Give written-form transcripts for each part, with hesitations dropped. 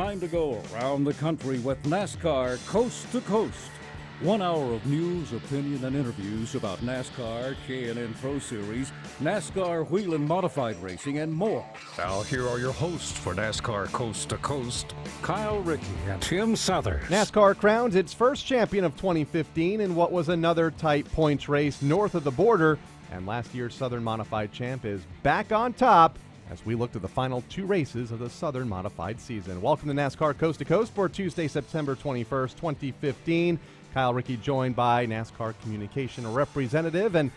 time to go around the country with NASCAR Coast to Coast. 1 hour of news, opinion, and interviews about NASCAR, K&N Pro Series, NASCAR Wheel and Modified Racing, and more. Now, here are your hosts for NASCAR Coast to Coast, Kyle Rickey and Tim Southers. NASCAR crowns its first champion of 2015 in what was another tight points race north of the border, and last year's Southern Modified champ is back on top as we look to the final 2 races of the Southern Modified season. Welcome to NASCAR Coast to Coast for Tuesday, September 21st, 2015. Kyle Rickey joined by NASCAR Communication Representative and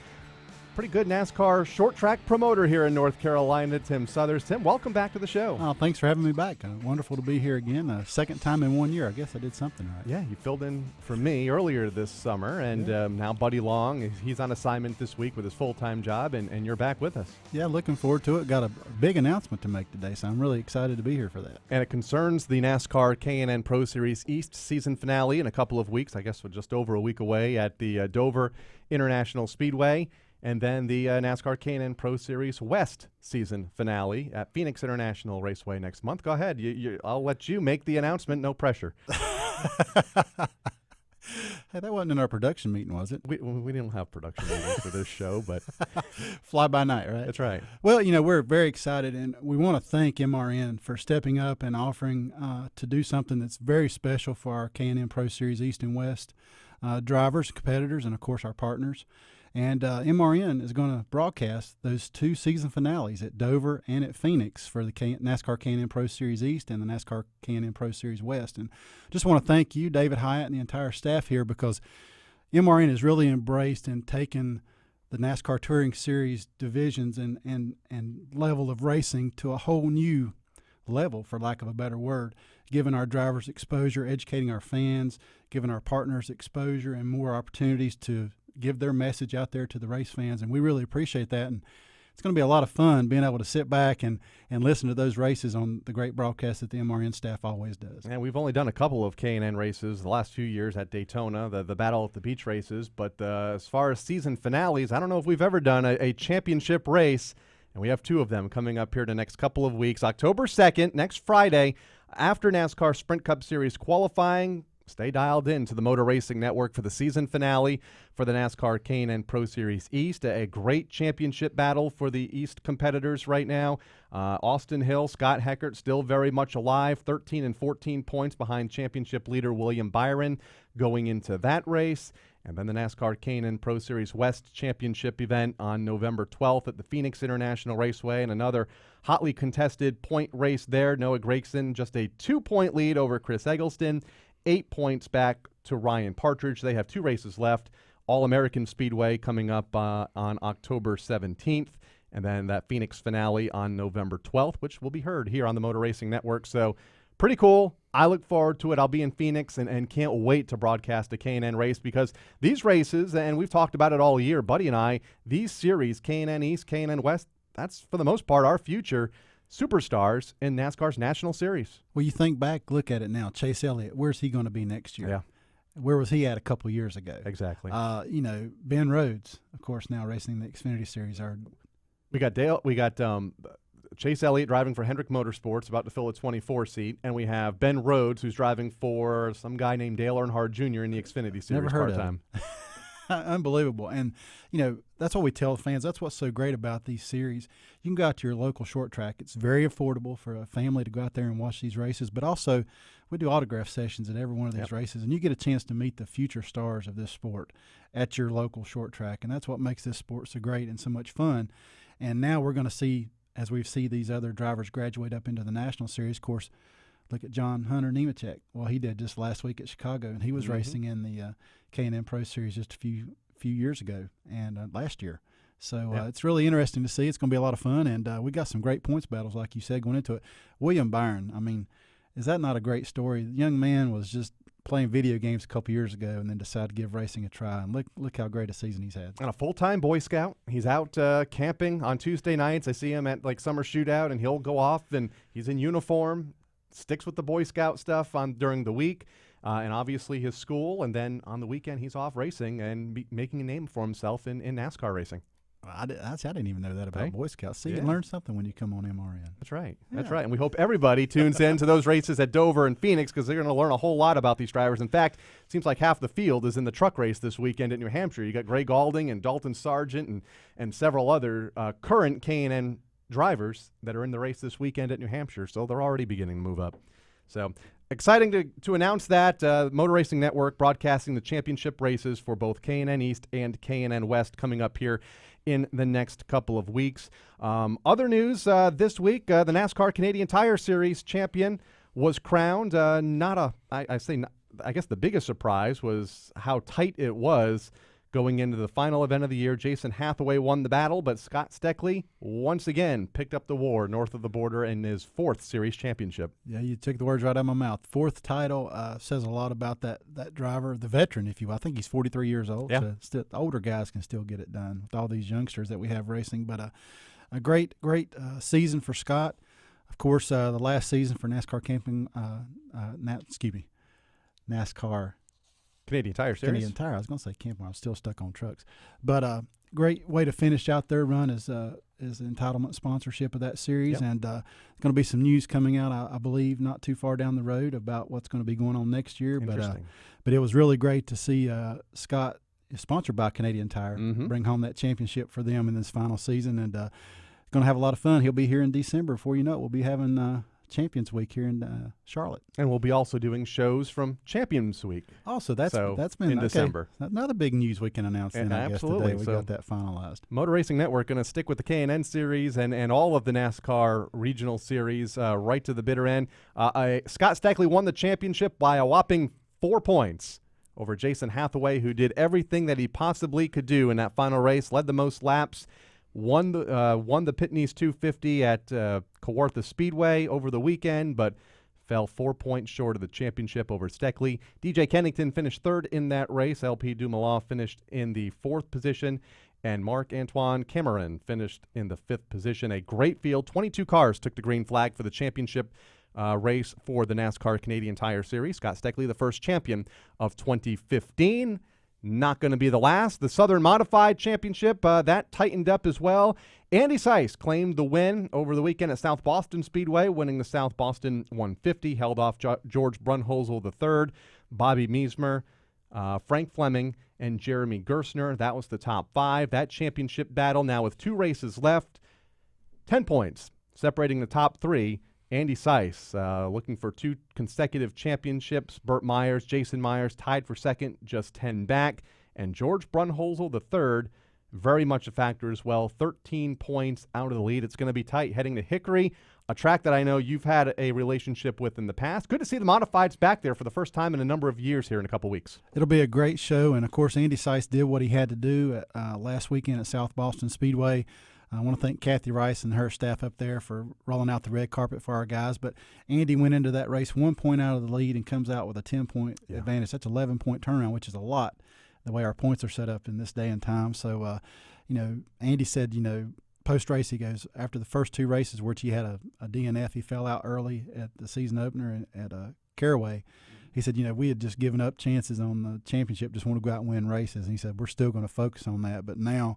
pretty good NASCAR short track promoter here in North Carolina, Tim Southers. Tim, welcome back to the show. Oh, thanks for having me back. Wonderful to be here again. Second time in 1 year. I guess I did something right. Yeah, you filled in for me earlier this summer, and now Buddy Long, he's on assignment this week with his full-time job, and you're back with us. Yeah, looking forward to it. Got a big announcement to make today, so I'm really excited to be here for that. And it concerns the NASCAR K&N Pro Series East season finale in a couple of weeks. I guess we're just over a week away at the Dover International Speedway. And then the NASCAR K&N Pro Series West season finale at Phoenix International Raceway next month. Go ahead. I'll let you make the announcement. No pressure. Hey, that wasn't in our production meeting, was it? We didn't have production meetings for this show, but fly by night, right? That's right. Well, we're very excited, and we want to thank MRN for stepping up and offering to do something that's very special for our K&N Pro Series East and West drivers, competitors, and, of course, our partners. And MRN is going to broadcast those 2 season finales at Dover and at Phoenix for the NASCAR K&N Pro Series East and the NASCAR K&N Pro Series West. And just want to thank you, David Hyatt, and the entire staff here, because MRN has really embraced and taken the NASCAR Touring Series divisions and level of racing to a whole new level, for lack of a better word, giving our drivers exposure, educating our fans, giving our partners exposure and more opportunities to give their message out there to the race fans, and we really appreciate that. And it's going to be a lot of fun being able to sit back and listen to those races on the great broadcast that the MRN staff always does. And we've only done a couple of K&N races the last few years at Daytona, the Battle at the Beach races, but as far as season finales, I don't know if we've ever done a championship race, and we have 2 of them coming up here the next couple of weeks. October 2nd, next Friday, after NASCAR Sprint Cup Series qualifying. Stay dialed in to the Motor Racing Network for the season finale for the NASCAR K&N Pro Series East. A great championship battle for the East competitors right now. Austin Hill, Scott Heckert still very much alive, 13 and 14 points behind championship leader William Byron going into that race. And then the NASCAR K&N Pro Series West Championship event on November 12th at the Phoenix International Raceway, and another hotly contested point race there. Noah Gragson just a 2-point lead over Chris Eggleston. 8 points back to Ryan Partridge. They have 2 races left. All-American Speedway coming up on October 17th, and then that Phoenix finale on November 12th, which will be heard here on the Motor Racing Network. So pretty cool. I look forward to it. I'll be in Phoenix and can't wait to broadcast a K&N race, because these races, and we've talked about it all year, Buddy and I, these series, K&N East, K&N West, that's for the most part our future superstars in NASCAR's National Series. Well, you think back, look at it now. Chase Elliott, where's he going to be next year? Yeah. Where was he at a couple of years ago? Exactly. Ben Rhodes, of course, now racing the Xfinity Series. We got Chase Elliott driving for Hendrick Motorsports, about to fill a 24 seat, and we have Ben Rhodes, who's driving for some guy named Dale Earnhardt Jr. in the Xfinity Series. Never heard part-time. of him. Unbelievable. And, that's what we tell fans. That's what's so great about these series. You can go out to your local short track. It's very affordable for a family to go out there and watch these races. But also, we do autograph sessions at every one of these races, and you get a chance to meet the future stars of this sport at your local short track. And that's what makes this sport so great and so much fun. And now we're going to see, as we see these other drivers graduate up into the National Series, of course, look at John Hunter Nemechek. Well, he did just last week at Chicago, and he was racing in the K&N Pro Series just a few years ago and last year. So it's really interesting to see. It's going to be a lot of fun, and we got some great points battles, like you said, going into it. William Byron, I mean, is that not a great story? The young man was just playing video games a couple years ago and then decided to give racing a try, and look how great a season he's had. And a full-time Boy Scout. He's out camping on Tuesday nights. I see him at summer shootout, and he'll go off, and he's in uniform, sticks with the Boy Scout stuff during the week. And obviously his school, and then on the weekend he's off racing and making a name for himself in NASCAR racing. I didn't even know that about Boy Scouts. See, Yeah. you learn something when you come on MRN. That's right. Yeah. That's right. And we hope everybody tunes in to those races at Dover and Phoenix because they're going to learn a whole lot about these drivers. In fact, it seems like half the field is in the truck race this weekend at New Hampshire. You got Gray Galding and Dalton Sargent and several other current K&N drivers that are in the race this weekend at New Hampshire. So they're already beginning to move up. So exciting to announce that Motor Racing Network broadcasting the championship races for both K&N East and K&N West coming up here in the next couple of weeks. Other news this week, the NASCAR Canadian Tire Series champion was crowned. I guess the biggest surprise was how tight it was going into the final event of the year. Jason Hathaway won the battle, but Scott Steckley once again picked up the war north of the border in his 4th series championship. Yeah, you took the words right out of my mouth. 4th title says a lot about that driver, the veteran, if you will. I think he's 43 years old. Yeah. So still, older guys can still get it done with all these youngsters that we have racing. But a great season for Scott. Of course, the last season for NASCAR camping, NASCAR Canadian Tire Series. Canadian Tire. I was going to say camping. I was still stuck on trucks. But great way to finish out their run is entitlement sponsorship of that series. Yep. And going to be some news coming out, I believe, not too far down the road about what's going to be going on next year. But it was really great to see Scott, sponsored by Canadian Tire, bring home that championship for them in this final season. And going to have a lot of fun. He'll be here in December. Before you know it, we'll be having Champions Week here in Charlotte. And we'll be also doing shows from Champions Week. Also, that's been in December. Another big news we can announce then, I guess, today. We got that finalized. Motor Racing Network going to stick with the K&N series and all of the NASCAR regional series right to the bitter end. Scott Steckley won the championship by a whopping 4 points over Jason Hathaway, who did everything that he possibly could do in that final race, led the most laps, won the Pitney's 250 at Kawartha Speedway over the weekend, but fell 4 points short of the championship over Steckley. DJ Kennington finished 3rd in that race. LP Dumoulin finished in the 4th position, and Marc-Antoine Cameron finished in the 5th position. A great field. 22 cars took the green flag for the championship race for the NASCAR Canadian Tire Series. Scott Steckley, the first champion of 2015. Not going to be the last. The Southern Modified Championship, that tightened up as well. Andy Seuss claimed the win over the weekend at South Boston Speedway, winning the South Boston 150, held off George Brunhosel III, Bobby Meismer, Frank Fleming, and Jeremy Gersner. That was the top 5. That championship battle now with 2 races left, 10 points separating the top 3. Andy Seuss looking for 2 consecutive championships. Burt Myers, Jason Myers tied for 2nd, just 10 back. And George Brunhosel III, very much a factor as well, 13 points out of the lead. It's going to be tight heading to Hickory, a track that I know you've had a relationship with in the past. Good to see the Modifieds back there for the first time in a number of years here in a couple weeks. It'll be a great show. And, of course, Andy Seuss did what he had to do last weekend at South Boston Speedway. I want to thank Kathy Rice and her staff up there for rolling out the red carpet for our guys. But Andy went into that race 1 point out of the lead and comes out with a 10-point advantage. That's 11-point turnaround, which is a lot the way our points are set up in this day and time. So, Andy said, post-race, he goes, after the first 2 races, which he had a DNF, he fell out early at the season opener at Caraway. He said, we had just given up chances on the championship, just want to go out and win races. And he said, we're still going to focus on that. But now,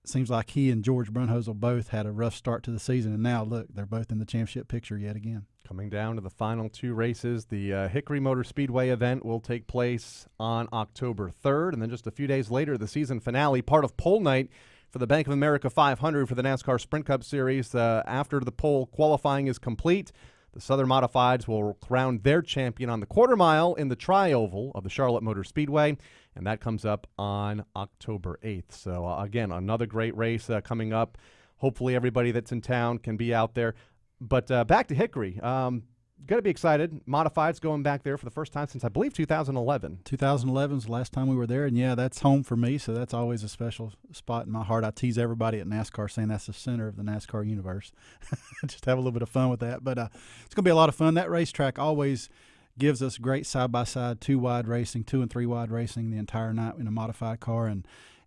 seems like he and George Brunhosel both had a rough start to the season, and now, look, they're both in the championship picture yet again. Coming down to the final 2 races, the Hickory Motor Speedway event will take place on October 3rd, and then just a few days later, the season finale, part of pole night for the Bank of America 500 for the NASCAR Sprint Cup Series. After the pole qualifying is complete, the Southern Modifieds will crown their champion on the quarter mile in the tri-oval of the Charlotte Motor Speedway, and that comes up on October 8th. So, again, another great race coming up. Hopefully everybody that's in town can be out there. But back to Hickory. Got to be excited. Modifieds going back there for the first time since, I believe, 2011. 2011 was the last time we were there, and, yeah, that's home for me, so that's always a special spot in my heart. I tease everybody at NASCAR saying that's the center of the NASCAR universe. Just have a little bit of fun with that. But it's going to be a lot of fun. That racetrack always gives us great side-by-side 2-wide racing, 2 and 3-wide racing the entire night in a modified car,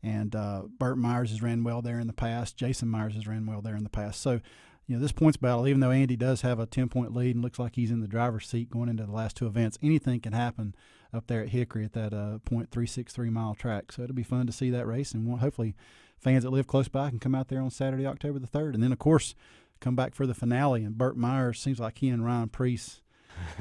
and Burt Myers has ran well there in the past. Jason Myers has ran well there in the past. So, this points battle, even though Andy does have a 10-point lead and looks like he's in the driver's seat going into the last 2 events, anything can happen up there at Hickory at that .363 mile track. So it'll be fun to see that race, and we'll hopefully fans that live close by can come out there on Saturday, October the 3rd. And then, of course, come back for the finale. And Burt Myers, seems like he and Ryan Preece,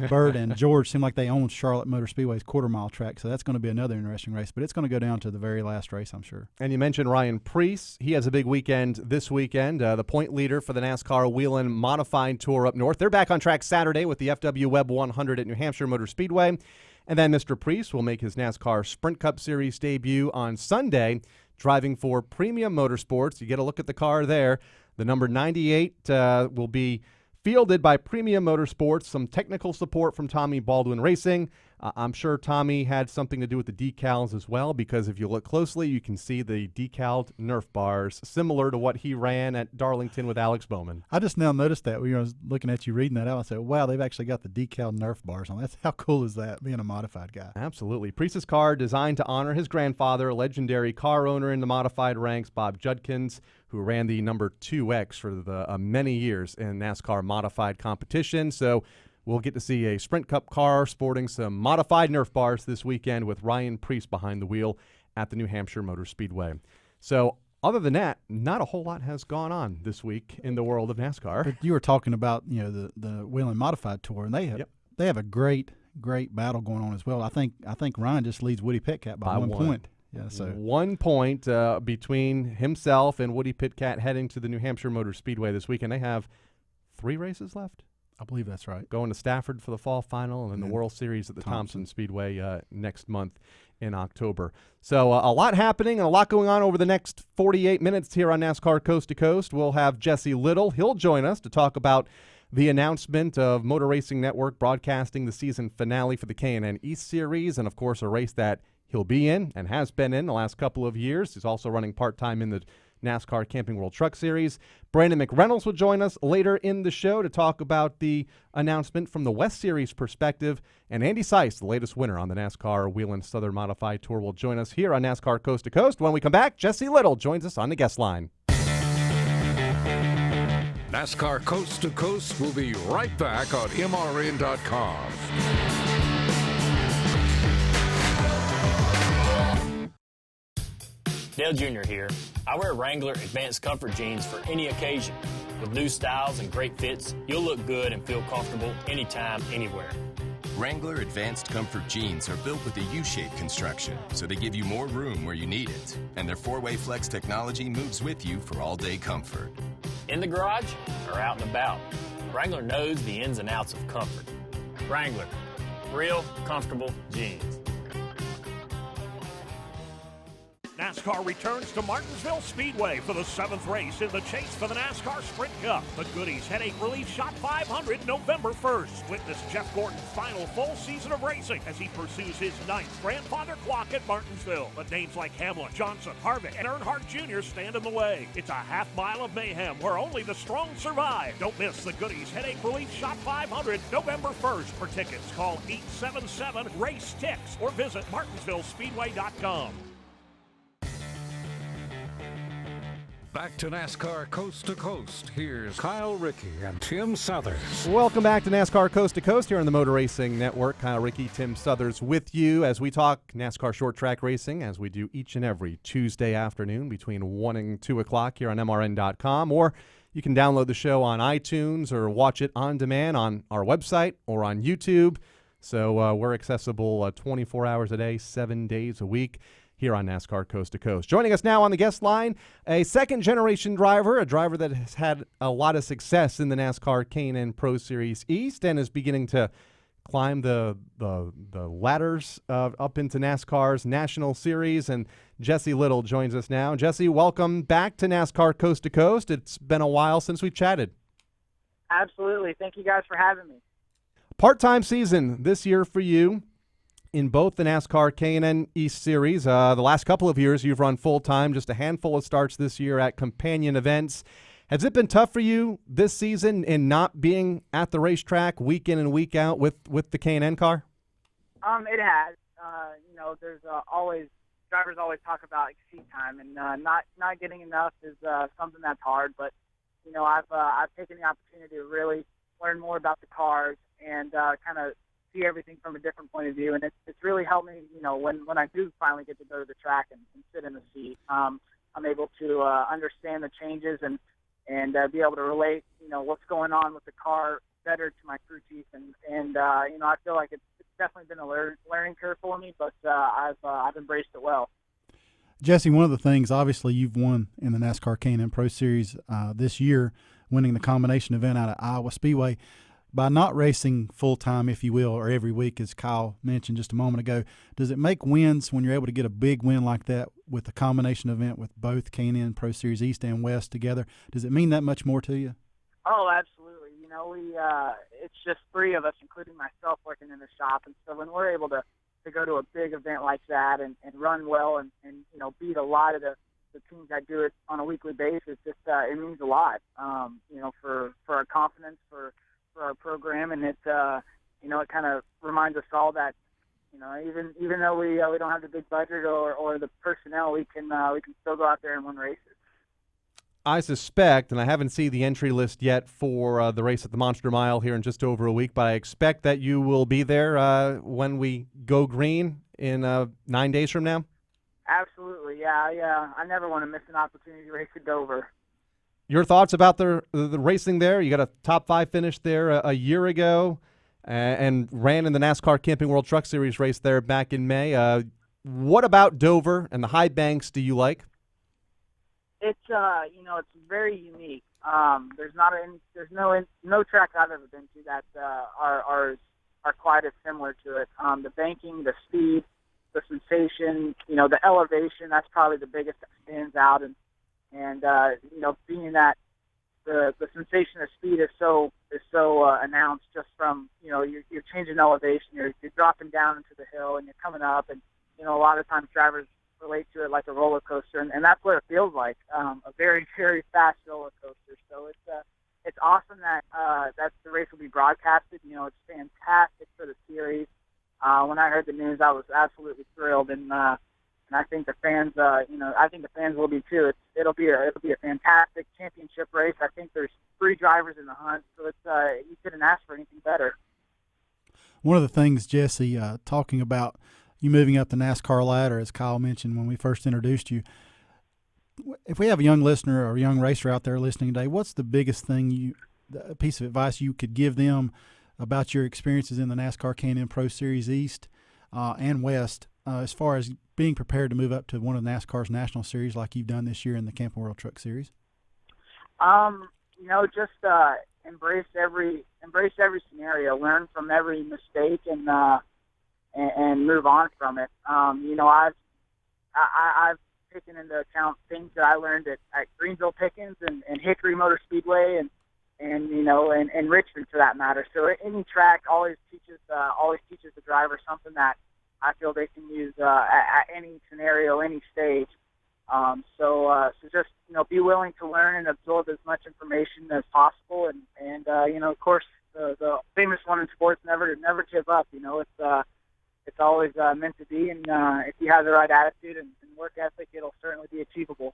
Burt and George, seem like they own Charlotte Motor Speedway's quarter-mile track. So that's going to be another interesting race. But it's going to go down to the very last race, I'm sure. And you mentioned Ryan Preece. He has a big weekend this weekend. The point leader for the NASCAR Whelen Modified Tour up north. They're back on track Saturday with the FW Web 100 at New Hampshire Motor Speedway. And then Mr. Preece will make his NASCAR Sprint Cup Series debut on Sunday, driving for Premium Motorsports. You get a look at the car there. The number 98 will be fielded by Premium Motorsports, some technical support from Tommy Baldwin Racing. I'm sure Tommy had something to do with the decals as well, because if you look closely, you can see the decaled Nerf bars, similar to what he ran at Darlington with Alex Bowman. I just now noticed that when I was looking at you reading that out. I said, wow, they've actually got the decaled Nerf bars on. That's how cool is that, being a modified guy? Absolutely. Preece's car designed to honor his grandfather, legendary car owner in the modified ranks, Bob Judkins, who ran the number 2X for the many years in NASCAR modified competition. So we'll get to see a Sprint Cup car sporting some modified Nerf bars this weekend with Ryan Preece behind the wheel at the New Hampshire Motor Speedway. So other than that, not a whole lot has gone on this week in the world of NASCAR. But you were talking about the Whelen Modified Tour, and they have a great battle going on as well. I think Ryan just leads Woody Petcat by one point. Yeah, so 1 point between himself and Woody Pitcat heading to the New Hampshire Motor Speedway this weekend. They have 3 races left. I believe that's right. Going to Stafford for the fall final, and then the World Series at the Thompson Speedway next month in October. So a lot happening and a lot going on over the next 48 minutes here on NASCAR Coast to Coast. We'll have Jesse Little. He'll join us to talk about the announcement of Motor Racing Network broadcasting the season finale for the K&N East Series, and, of course, a race that he'll be in and has been in the last couple of years. He's also running part-time in the NASCAR Camping World Truck Series. Brandon McReynolds will join us later in the show to talk about the announcement from the West Series perspective. And Andy Seuss, the latest winner on the NASCAR Whelen Southern Modified Tour, will join us here on NASCAR Coast to Coast. When we come back, Jesse Little joins us on the guest line. NASCAR Coast to Coast will be right back on MRN.com. Dale Jr. here. I wear Wrangler Advanced Comfort jeans for any occasion. With new styles and great fits, you'll look good and feel comfortable anytime, anywhere. Wrangler Advanced Comfort jeans are built with a U-shaped construction, so they give you more room where you need it. And their 4-way flex technology moves with you for all-day comfort. In the garage or out and about, Wrangler knows the ins and outs of comfort. Wrangler, real comfortable jeans. NASCAR returns to Martinsville Speedway for the 7th race in the chase for the NASCAR Sprint Cup. The Goodies Headache Relief Shot 500 November 1st. Witness Jeff Gordon's final full season of racing as he pursues his 9th grandfather clock at Martinsville. But names like Hamlin, Johnson, Harvick, and Earnhardt Jr. stand in the way. It's a half mile of mayhem where only the strong survive. Don't miss the Goodies Headache Relief Shot 500 November 1st. For tickets, call 877-RACE-TICKS or visit martinsvillespeedway.com. Back to NASCAR Coast to Coast. Here's Kyle Rickey and Tim Southers. Welcome back to NASCAR Coast to Coast here on the Motor Racing Network. Kyle Rickey, Tim Southers with you as we talk NASCAR short track racing, as we do each and every Tuesday afternoon between 1 and 2 o'clock here on MRN.com. Or you can download the show on iTunes or watch it on demand on our website or on YouTube. So we're accessible 24 hours a day, 7 days a week here on NASCAR Coast to Coast. Joining us now on the guest line, a second-generation driver, a driver that has had a lot of success in the NASCAR K&N Pro Series East and is beginning to climb the ladders up into NASCAR's National Series. And Jesse Little joins us now. Jesse, welcome back to NASCAR Coast to Coast. It's been a while since we've chatted. Absolutely. Thank you guys for having me. Part-time season this year for you in both the NASCAR K&N East Series. The last couple of years you've run full-time, just a handful of starts this year at companion events. Has it been tough for you this season in not being at the racetrack week in and week out with the K&N car? It has. There's drivers always talk about seat time, and not getting enough is something that's hard. But I've taken the opportunity to really learn more about the cars and kind of see everything from a different point of view, and it's really helped me, when I do finally get to go to the track and sit in the seat. I'm able to understand the changes and be able to relate, what's going on with the car better to my crew chief. And I feel like it's definitely been a learning curve for me, but I've embraced it well. Jesse, one of the things, obviously, you've won in the NASCAR K&N Pro Series this year, winning the combination event out at Iowa Speedway. By not racing full-time, if you will, or every week, as Kyle mentioned just a moment ago, does it make wins when you're able to get a big win like that with a combination event with both K&N Pro Series East and West together? Does it mean that much more to you? Oh, absolutely. It's just three of us, including myself, working in the shop. And so when we're able to go to a big event like that and run well and beat a lot of the teams that do it on a weekly basis, it means a lot, for our confidence, for our program, and it kind of reminds us all that even though we don't have the big budget or the personnel, we can still go out there and win races. I suspect, and I haven't seen the entry list yet for the race at the Monster Mile here in just over a week, but I expect that you will be there when we go green in 9 days from now. Absolutely, yeah. I never want to miss an opportunity to race at Dover. Your thoughts about the racing there? You got a top 5 finish there a year ago and ran in the NASCAR Camping World Truck Series race there back in May. What about Dover and the high banks do you like? It's it's very unique. There's no track I've ever been to that are quite as similar to it. The banking, the speed, the sensation, the elevation. That's probably the biggest that stands out. And being that the sensation of speed is so announced just from you're changing elevation, you're dropping down into the hill and you're coming up, and a lot of times drivers relate to it like a roller coaster, and that's what it feels like, a very, very fast roller coaster. So it's awesome that the race will be broadcasted. It's fantastic for the series. When I heard the news, I was absolutely thrilled, and I think the fans, will be too. It'll be a fantastic championship race. I think there's 3 drivers in the hunt, so you couldn't ask for anything better. One of the things, Jesse, talking about you moving up the NASCAR ladder, as Kyle mentioned when we first introduced you, if we have a young listener or a young racer out there listening today, what's the biggest thing a piece of advice you could give them about your experiences in the NASCAR K&N Pro Series East and West as far as being prepared to move up to one of NASCAR's national series like you've done this year in the Camping World Truck Series? Just embrace every scenario, learn from every mistake, and move on from it. I've taken into account things that I learned at Greenville Pickens and Hickory Motor Speedway and Richmond for that matter. So any track always teaches the driver something that I feel they can use at any scenario, any stage. So just be willing to learn and absorb as much information as possible, and of course the famous one in sports, never give up. It's always meant to be, and if you have the right attitude and work ethic, it'll certainly be achievable.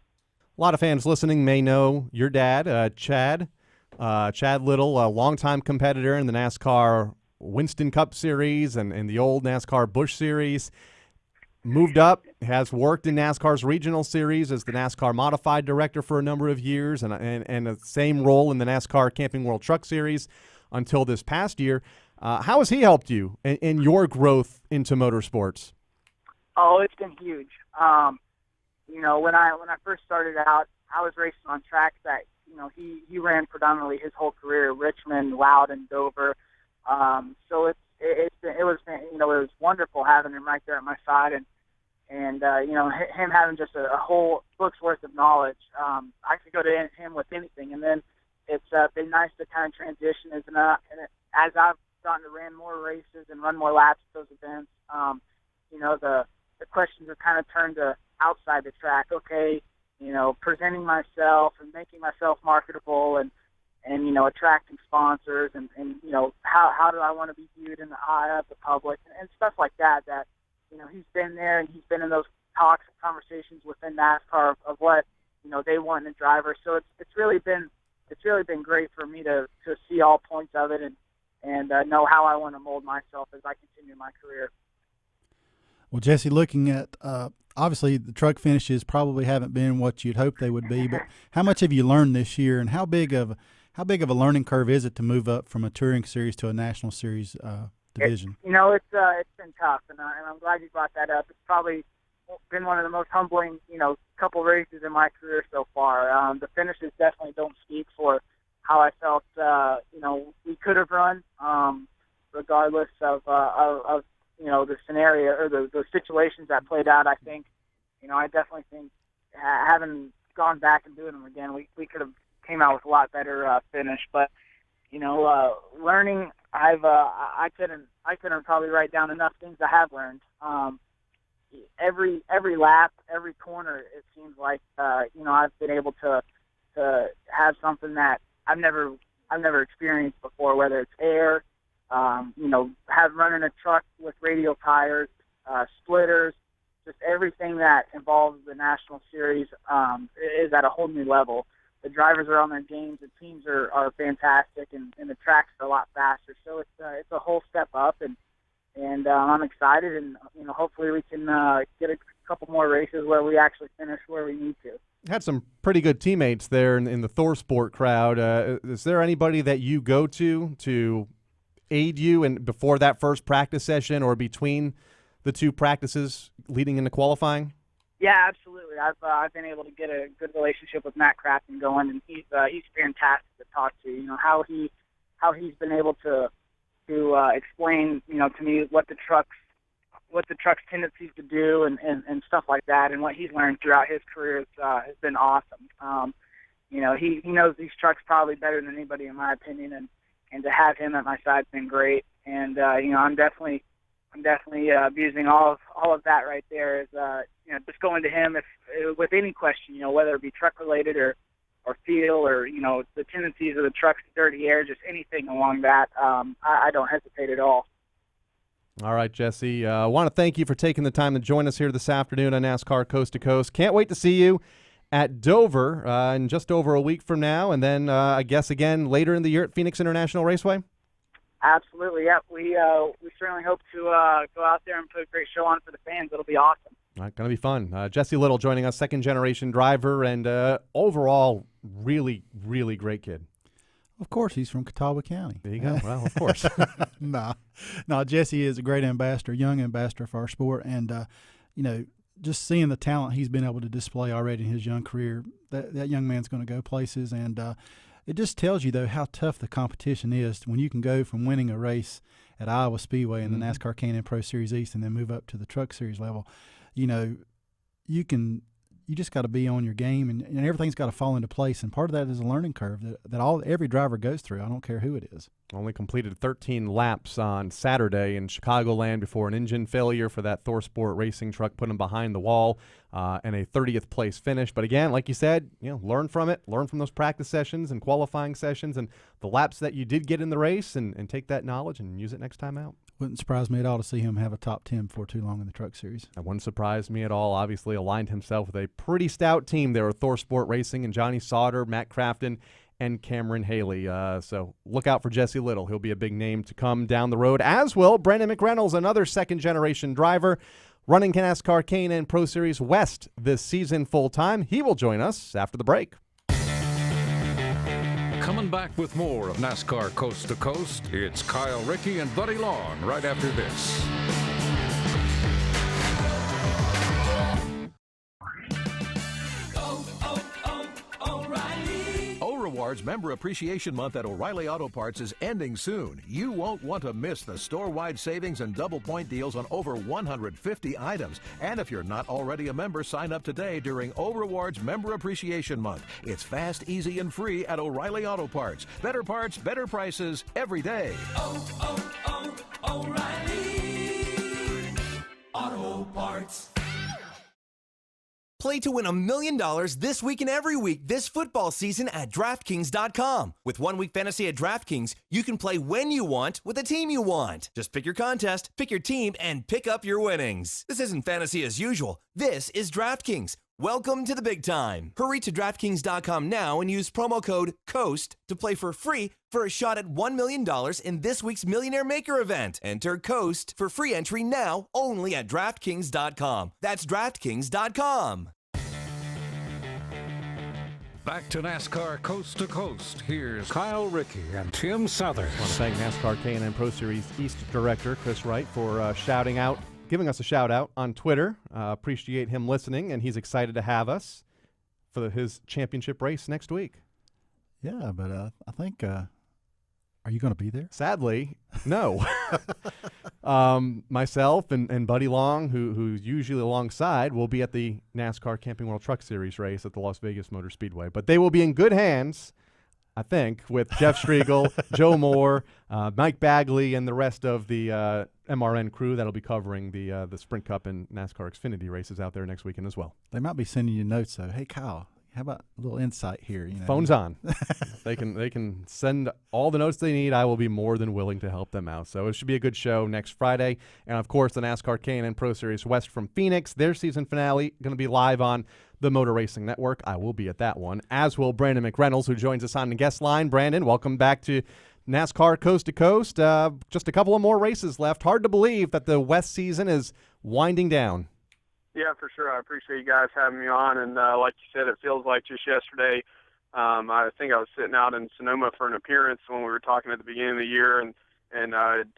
A lot of fans listening may know your dad, Chad Little, a longtime competitor in the NASCAR Winston Cup Series and the old NASCAR Busch Series. Moved up, has worked in NASCAR's regional series as the NASCAR Modified Director for a number of years and the same role in the NASCAR Camping World Truck Series until this past year. How has he helped you in your growth into motorsports? Oh, it's been huge. When I first started out, I was racing on tracks that he ran predominantly his whole career: Richmond, Loudon, Dover. So it was wonderful having him right there at my side, and him having just a whole book's worth of knowledge. I could go to him with anything, and then it's been nice to kind of transition as I've gotten to run more races and run more laps at those events. The questions are kind of turned to outside the track. Okay, presenting myself and making myself marketable and attracting sponsors and how do I want to be viewed in the eye of the public and stuff like that he's been there and he's been in those talks and conversations within NASCAR of what they want in a driver. So it's really been great for me to see all points of it and know how I want to mold myself as I continue my career. Well, Jesse, looking at obviously the truck finishes probably haven't been what you'd hope they would be, but how much have you learned this year, and how big of a learning curve is it to move up from a touring series to a national series division? It's been tough, and I'm glad you brought that up. It's probably been one of the most humbling, couple races in my career so far. The finishes definitely don't speak for how I felt, we could have run, regardless of the scenario or the situations that played out. I think, I definitely think having gone back and doing them again, we could have came out with a lot better finish. But, learning, I couldn't probably write down enough things I have learned. Every lap, every corner, it seems like, I've been able to have something that I've never experienced before, whether it's air, running a truck with radial tires, splitters, just everything that involves the National Series is at a whole new level. The drivers are on their games, the teams are fantastic, and the tracks are a lot faster. So it's a whole step up, and I'm excited, and hopefully we can get a couple more races where we actually finish where we need to. Had some pretty good teammates there in the Thor Sport crowd. Is there anybody that you go to aid you before that first practice session or between the two practices leading into qualifying? Yeah, absolutely. I've been able to get a good relationship with Matt Crafton going, and he's fantastic to talk to. How he's been able to explain to me what the truck's tendencies to do and stuff like that, and what he's learned throughout his career has been awesome. He knows these trucks probably better than anybody, in my opinion, and to have him at my side has been great. And I'm definitely abusing all of that right there. Is just going to him with any question, whether it be truck related or feel or the tendencies of the truck's dirty air, just anything along that. I don't hesitate at all. All right, Jesse. I want to thank you for taking the time to join us here this afternoon on NASCAR Coast to Coast. Can't wait to see you at Dover in just over a week from now, and then I guess again later in the year at Phoenix International Raceway. Absolutely, yep. We certainly hope to go out there and put a great show on for the fans. It'll be awesome. All right, going to be fun. Jesse Little joining us, second-generation driver, and overall really, really great kid. Of course, he's from Catawba County. There you go. Well, of course. No, Jesse is a great ambassador, young ambassador for our sport, and just seeing the talent he's been able to display already in his young career, that young man's going to go places, and it just tells you, though, how tough the competition is when you can go from winning a race at Iowa Speedway in the NASCAR Can-Am Pro Series East and then move up to the Truck Series level. You just got to be on your game, and everything's got to fall into place. And part of that is a learning curve that every driver goes through. I don't care who it is. Only completed 13 laps on Saturday in Chicagoland before an engine failure for that Thor Sport racing truck put him behind the wall, and a 30th place finish. But again, like you said, learn from it, learn from those practice sessions and qualifying sessions and the laps that you did get in the race, and take that knowledge and use it next time out. Wouldn't surprise me at all to see him have a top 10 before too long in the Truck Series. That wouldn't surprise me at all. Obviously aligned himself with a pretty stout team there with Thor Sport Racing and Johnny Sauter, Matt Crafton, and Cameron Haley. So look out for Jesse Little. He'll be a big name to come down the road, as will Brandon McReynolds, another second-generation driver, running NASCAR Can-Am Pro Series West this season full-time. He will join us after the break. Coming back with more of NASCAR Coast to Coast, it's Kyle Rickey and Buddy Long right after this. Rewards Member Appreciation Month at O'Reilly Auto Parts is ending soon. You won't want to miss the store-wide savings and double point deals on over 150 items. And if you're not already a member, sign up today during O'Rewards Member Appreciation Month. It's fast, easy, and free at O'Reilly Auto Parts. Better parts, better prices every day. O'Reilly Auto Parts. Play to win $1 million this week and every week this football season at DraftKings.com. With 1 week fantasy at DraftKings, you can play when you want with the team you want. Just pick your contest, pick your team, and pick up your winnings. This isn't fantasy as usual. This is DraftKings. Welcome to the big time. Hurry to DraftKings.com now and use promo code COAST to play for free for a shot at $1 million in this week's Millionaire Maker event. Enter COAST for free entry now only at DraftKings.com. That's DraftKings.com. Back to NASCAR Coast to Coast. Here's Kyle Rickey and Tim Southern. I want to thank NASCAR K&N Pro Series East Director Chris Wright for giving us a shout out on Twitter. Appreciate him listening, and he's excited to have us for his championship race next week. Yeah, but I think, are you going to be there? Sadly, no. Myself and Buddy Long, who's usually alongside, will be at the NASCAR Camping World Truck Series race at the Las Vegas Motor Speedway. But they will be in good hands, I think, with Jeff Striegel, Joe Moore, Mike Bagley, and the rest of the MRN crew that'll be covering the Sprint Cup and NASCAR Xfinity races out there next weekend as well. They might be sending you notes, though. Hey, Kyle, how about a little insight here? Phone's on. They can send all the notes they need. I will be more than willing to help them out. So it should be a good show next Friday. And, of course, the NASCAR K&N Pro Series West from Phoenix, their season finale, going to be live on the Motor Racing Network. I will be at that one, as will Brandon McReynolds, who joins us on the guest line. Brandon, welcome back to NASCAR Coast to Coast. Just a couple of more races left. Hard to believe that the West season is winding down. Yeah, for sure. I appreciate you guys having me on. And like you said, it feels like just yesterday. I think I was sitting out in Sonoma for an appearance when we were talking at the beginning of the year, and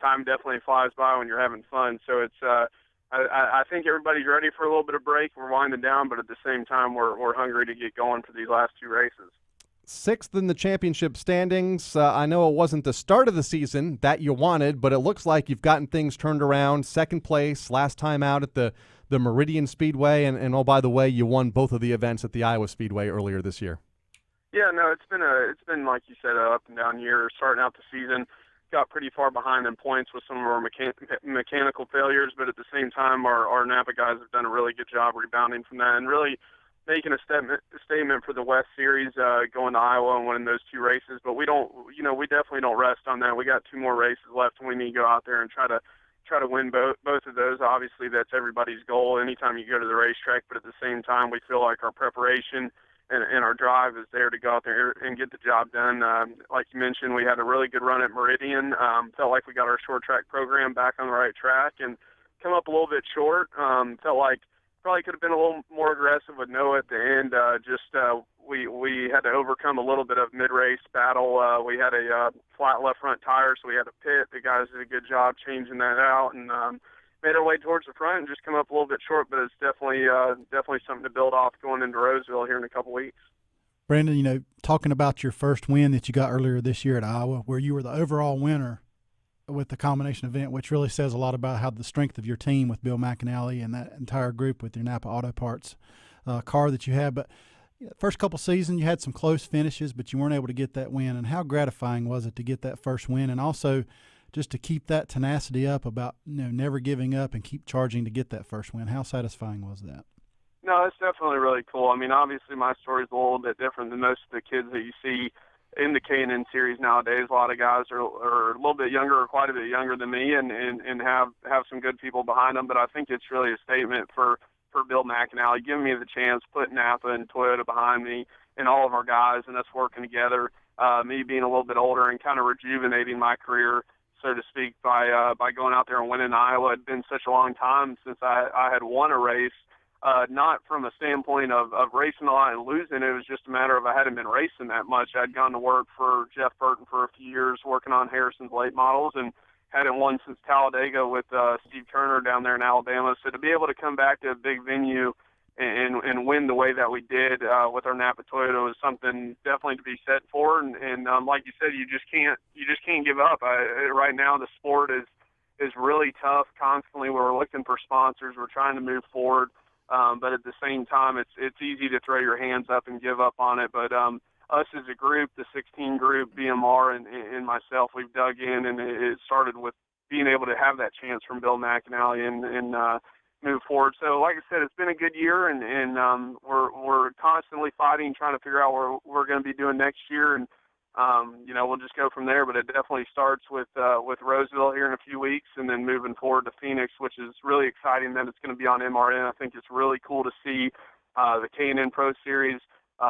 time definitely flies by when you're having fun. So it's I think everybody's ready for a little bit of break. We're winding down, but at the same time, we're hungry to get going for these last two races. Sixth in the championship standings. I know it wasn't the start of the season that you wanted, but it looks like you've gotten things turned around. Second place, last time out at the Meridian Speedway, and oh, by the way, you won both of the events at the Iowa Speedway earlier this year. Yeah, no, it's been like you said, an up and down year. Starting out the season, got pretty far behind in points with some of our mechanical failures, but at the same time, our Napa guys have done a really good job rebounding from that and really making a statement for the West Series, going to Iowa and winning those two races. But we definitely don't rest on that. We got two more races left, and we need to go out there and try to win both of those. Obviously, that's everybody's goal anytime you go to the racetrack. But at the same time, we feel like our preparation and our drive is there to go out there and get the job done. Like you mentioned, we had a really good run at Meridian. Felt like we got our short track program back on the right track and come up a little bit short. Felt like probably could have been a little more aggressive with Noah at the end. We had to overcome a little bit of mid-race battle. We had a flat left front tire, so we had to pit. The guys did a good job changing that out and made our way towards the front and just come up a little bit short, but it's definitely something to build off going into Roseville here in a couple weeks. Brandon, talking about your first win that you got earlier this year at Iowa, where you were the overall winner with the combination event, which really says a lot about how the strength of your team with Bill McAnally and that entire group with your Napa Auto Parts car that you had. But first couple seasons, you had some close finishes, but you weren't able to get that win. And how gratifying was it to get that first win, and also just to keep that tenacity up about never giving up and keep charging to get that first win? How satisfying was that? No, it's definitely really cool. I mean, obviously my story's a little bit different than most of the kids that you see in the K&N series nowadays. A lot of guys are a little bit younger or quite a bit younger than me and have some good people behind them. But I think it's really a statement for Bill McAnally, giving me the chance, putting Napa and Toyota behind me and all of our guys and us working together, me being a little bit older and kind of rejuvenating my career, so to speak, by going out there and winning Iowa. It had been such a long time since I had won a race. Not from a standpoint of racing a lot and losing. It was just a matter of I hadn't been racing that much. I'd gone to work for Jeff Burton for a few years working on Harrison's late models and hadn't won since Talladega with Steve Turner down there in Alabama. So to be able to come back to a big venue and win the way that we did with our Napa Toyota was something definitely to be said for. And like you said, you just can't give up. Right now the sport is really tough constantly. We're looking for sponsors. We're trying to move forward. But at the same time, it's easy to throw your hands up and give up on it. But us as a group, the 16 group, BMR and myself, we've dug in, and it started with being able to have that chance from Bill McAnally and move forward. So, like I said, it's been a good year, and we're constantly fighting, trying to figure out what we're going to be doing next year. And We'll just go from there. But it definitely starts with Roseville here in a few weeks, and then moving forward to Phoenix, which is really exciting that it's going to be on MRN. I think it's really cool to see the K&N Pro Series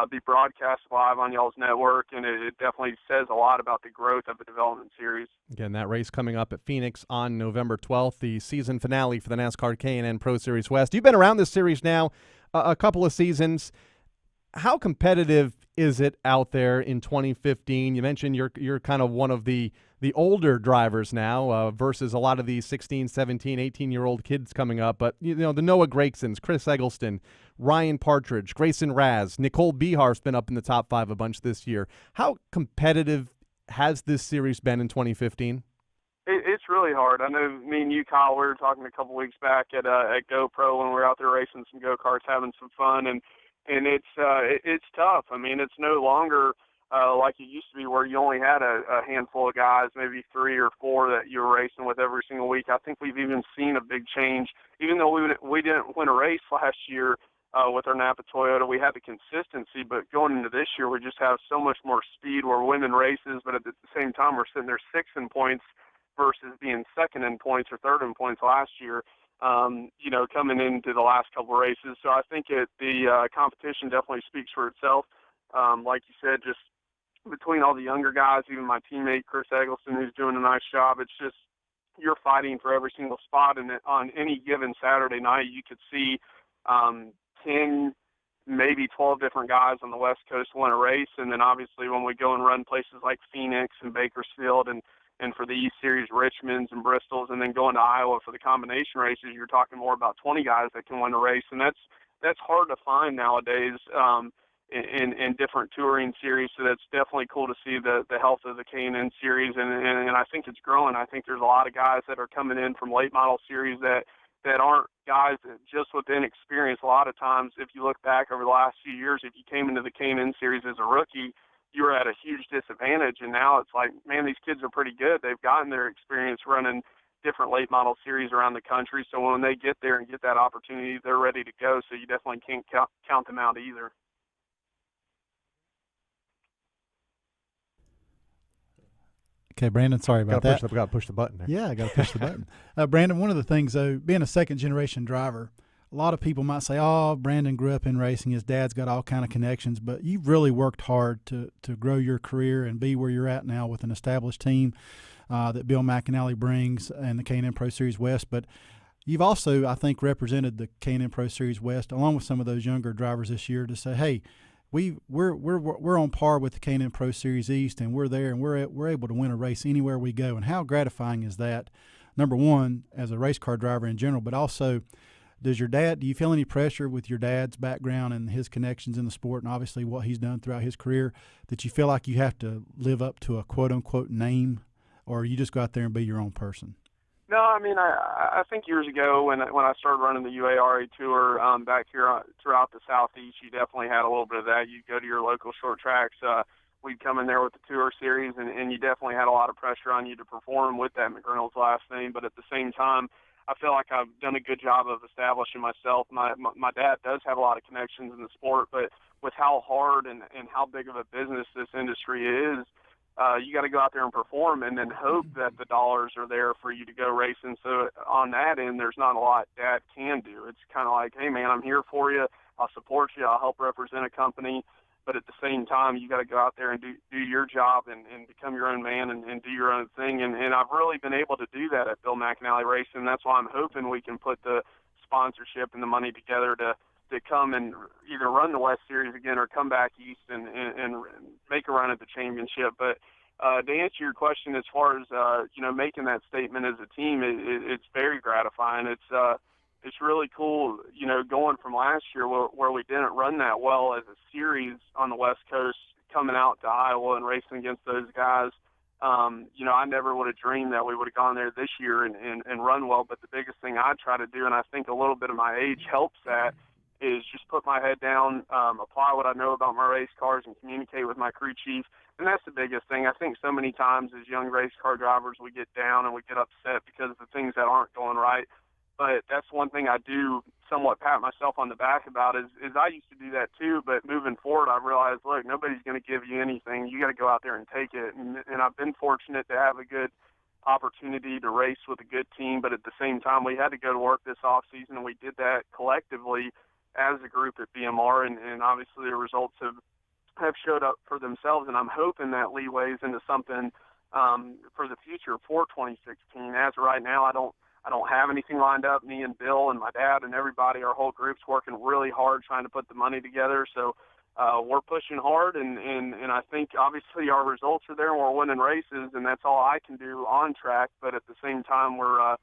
be broadcast live on y'all's network, and it definitely says a lot about the growth of the development series. Again, that race coming up at Phoenix on November 12th, the season finale for the NASCAR K&N Pro Series West. You've been around this series now a couple of seasons. How competitive is it out there in 2015? You mentioned you're kind of one of the older drivers now versus a lot of these 16, 17, 18-year-old kids coming up. But, the Noah Gregsons, Chris Eggleston, Ryan Partridge, Grayson Raz, Nicole Behar's been up in the top 5 a bunch this year. How competitive has this series been in 2015? It's really hard. I know me and you, Kyle, we were talking a couple weeks back at GoPro when we were out there racing some go-karts, having some fun, and it's tough. I mean, it's no longer like it used to be where you only had a handful of guys, maybe 3 or 4 that you were racing with every single week. I think we've even seen a big change. Even though we didn't win a race last year with our Napa Toyota, we had the consistency, but going into this year, we just have so much more speed. We're winning races, but at the same time, we're sitting there 6th in points versus being 2nd in points or 3rd in points last year. Coming into the last couple of races. So I think the competition definitely speaks for itself. Like you said, just between all the younger guys, even my teammate Chris Eggleston, who's doing a nice job, it's just you're fighting for every single spot. And on any given Saturday night, you could see 10, maybe 12 different guys on the West Coast win a race. And then obviously when we go and run places like Phoenix and Bakersfield and for the East Series, Richmonds and Bristols, and then going to Iowa for the combination races, you're talking more about 20 guys that can win a race. And that's hard to find nowadays in different touring series. So that's definitely cool to see the health of the K&N series. And I think it's growing. I think there's a lot of guys that are coming in from late model series that aren't guys that just with inexperience. A lot of times, if you look back over the last few years, if you came into the K&N series as a rookie, you were at a huge disadvantage, and now it's like, man, these kids are pretty good. They've gotten their experience running different late model series around the country, so when they get there and get that opportunity, they're ready to go, so you definitely can't count them out either. Okay, Brandon, sorry about that. We got to push the button there. Yeah, I got to push the button. Brandon, one of the things, though, being a second-generation driver, a lot of people might say, oh, Brandon grew up in racing. His dad's got all kind of connections. But you've really worked hard to grow your career and be where you're at now with an established team that Bill McAnally brings and the K&N Pro Series West. But you've also, I think, represented the K&N Pro Series West along with some of those younger drivers this year to say, hey, we're on par with the K&N Pro Series East, and we're there, and we're able to win a race anywhere we go. And how gratifying is that, number one, as a race car driver in general, but also – do you feel any pressure with your dad's background and his connections in the sport and obviously what he's done throughout his career that you feel like you have to live up to a quote-unquote name, or you just go out there and be your own person? No, I mean, I think years ago when I started running the UARA Tour back here throughout the Southeast, you definitely had a little bit of that. You'd go to your local short tracks. We'd come in there with the Tour Series, and you definitely had a lot of pressure on you to perform with that McReynolds last name. But at the same time, I feel like I've done a good job of establishing myself. My dad does have a lot of connections in the sport, but with how hard and how big of a business this industry is, you got to go out there and perform and then hope that the dollars are there for you to go racing. So on that end, there's not a lot Dad can do. It's kind of like, hey, man, I'm here for you. I'll support you. I'll help represent a company. But at the same time, you got to go out there and do your job and become your own man and do your own thing. And I've really been able to do that at Bill McAnally Racing. That's why I'm hoping we can put the sponsorship and the money together to come and either run the West Series again or come back east and make a run at the championship. But to answer your question, as far as making that statement as a team, it's very gratifying. It's really cool, going from last year where we didn't run that well as a series on the West Coast, coming out to Iowa and racing against those guys. I never would have dreamed that we would have gone there this year and run well. But the biggest thing I try to do, and I think a little bit of my age helps that, is just put my head down, apply what I know about my race cars, and communicate with my crew chief. And that's the biggest thing. I think so many times as young race car drivers, we get down and we get upset because of the things that aren't going right. But that's one thing I do somewhat pat myself on the back about is I used to do that too, but moving forward I realized, look, nobody's going to give you anything. You got to go out there and take it. And I've been fortunate to have a good opportunity to race with a good team, but at the same time we had to go to work this off season, and we did that collectively as a group at BMR, and obviously the results have showed up for themselves, and I'm hoping that leeways into something for the future for 2016. As of right now, I don't have anything lined up. Me and Bill and my dad and everybody, our whole group's working really hard trying to put the money together. So we're pushing hard, and I think obviously our results are there and we're winning races, and that's all I can do on track. But at the same time, we're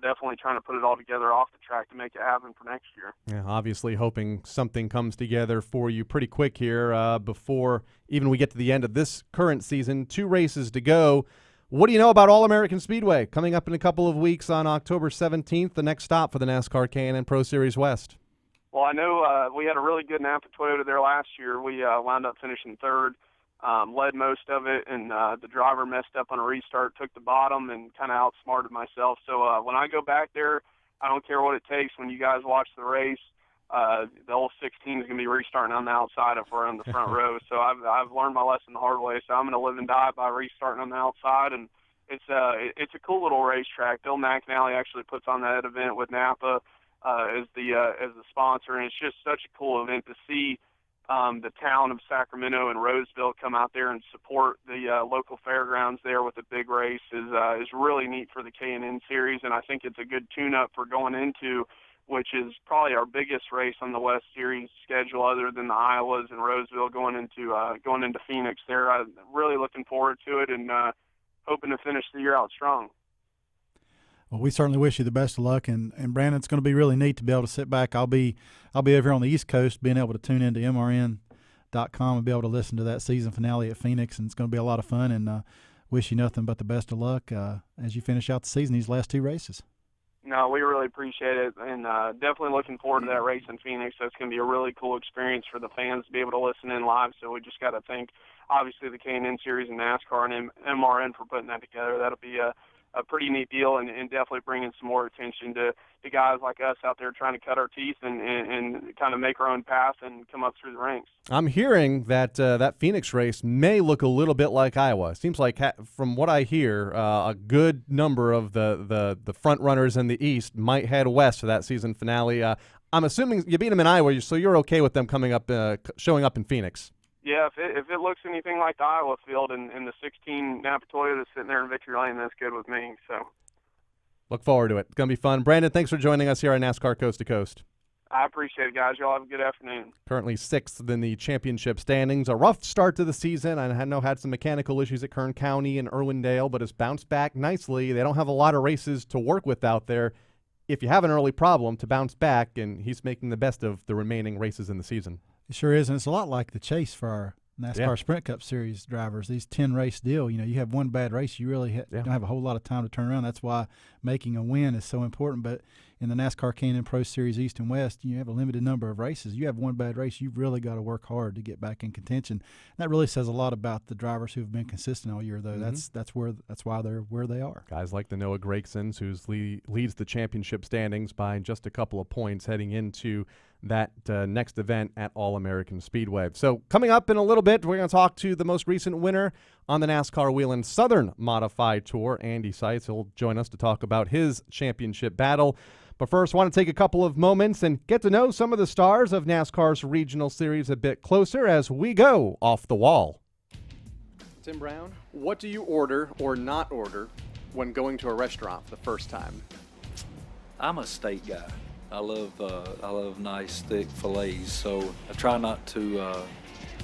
definitely trying to put it all together off the track to make it happen for next year. Yeah, obviously hoping something comes together for you pretty quick here before even we get to the end of this current season. 2 races to go. What do you know about All-American Speedway coming up in a couple of weeks on October 17th, the next stop for the NASCAR K&N Pro Series West? Well, I know we had a really good Napa Toyota there last year. We wound up finishing third, led most of it, and the driver messed up on a restart, took the bottom, and kind of outsmarted myself. So when I go back there, I don't care what it takes. When you guys watch the race, the whole 16 is going to be restarting on the outside if we're in the front row. So I've learned my lesson the hard way. So I'm going to live and die by restarting on the outside, and it's a cool little racetrack. Bill McNally actually puts on that event with Napa as the sponsor, and it's just such a cool event to see the town of Sacramento and Roseville come out there and support the local fairgrounds there with a big race is really neat for the K&N Series, and I think it's a good tune-up for going into, which is probably our biggest race on the West Series schedule other than the Iowas and Roseville going into Phoenix there. I'm really looking forward to it and hoping to finish the year out strong. Well, we certainly wish you the best of luck, and Brandon, it's going to be really neat to be able to sit back. I'll be over here on the East Coast, being able to tune into MRN.com and be able to listen to that season finale at Phoenix, and it's going to be a lot of fun. And wish you nothing but the best of luck as you finish out the season, these last 2 races. No, we really appreciate it, and definitely looking forward to that race in Phoenix. That's going to be a really cool experience for the fans to be able to listen in live. So we just got to thank, obviously, the K&N Series and NASCAR and MRN for putting that together. That'll be a pretty neat deal, and definitely bringing some more attention to guys like us out there trying to cut our teeth and kind of make our own path and come up through the ranks. I'm hearing that that Phoenix race may look a little bit like Iowa. It seems like, from what I hear, a good number of the front runners in the East might head west for that season finale. I'm assuming you beat them in Iowa, so you're okay with them coming up, showing up in Phoenix. Yeah, if it looks anything like the Iowa field and the 16 Napa Toyota that's sitting there in Victory Lane, that's good with me. So, look forward to it. It's going to be fun. Brandon, thanks for joining us here on NASCAR Coast to Coast. I appreciate it, guys. Y'all have a good afternoon. Currently 6th in the championship standings. A rough start to the season. I know had some mechanical issues at Kern County and Irwindale, but has bounced back nicely. They don't have a lot of races to work with out there. If you have an early problem, to bounce back, and he's making the best of the remaining races in the season. It sure is, and it's a lot like the chase for our NASCAR Sprint Cup Series drivers. These 10-race deal, you have one bad race, you really don't have a whole lot of time to turn around. That's why making a win is so important. But in the NASCAR K&N Pro Series East and West, you have a limited number of races. You have one bad race, you've really got to work hard to get back in contention. And that really says a lot about the drivers who have been consistent all year, though. Mm-hmm. That's why they're where they are. Guys like the Noah Gregsons, who leads the championship standings by just a couple of points heading into that next event at All-American Speedway. So coming up in a little bit, we're going to talk to the most recent winner on the NASCAR Whelen Southern Modified Tour, Andy Seitz. He'll join us to talk about his championship battle. But first, I want to take a couple of moments and get to know some of the stars of NASCAR's regional series a bit closer as we go off the wall. Tim Brown, what do you order or not order when going to a restaurant for the first time? I'm a steak guy. I love nice thick fillets, so I try not to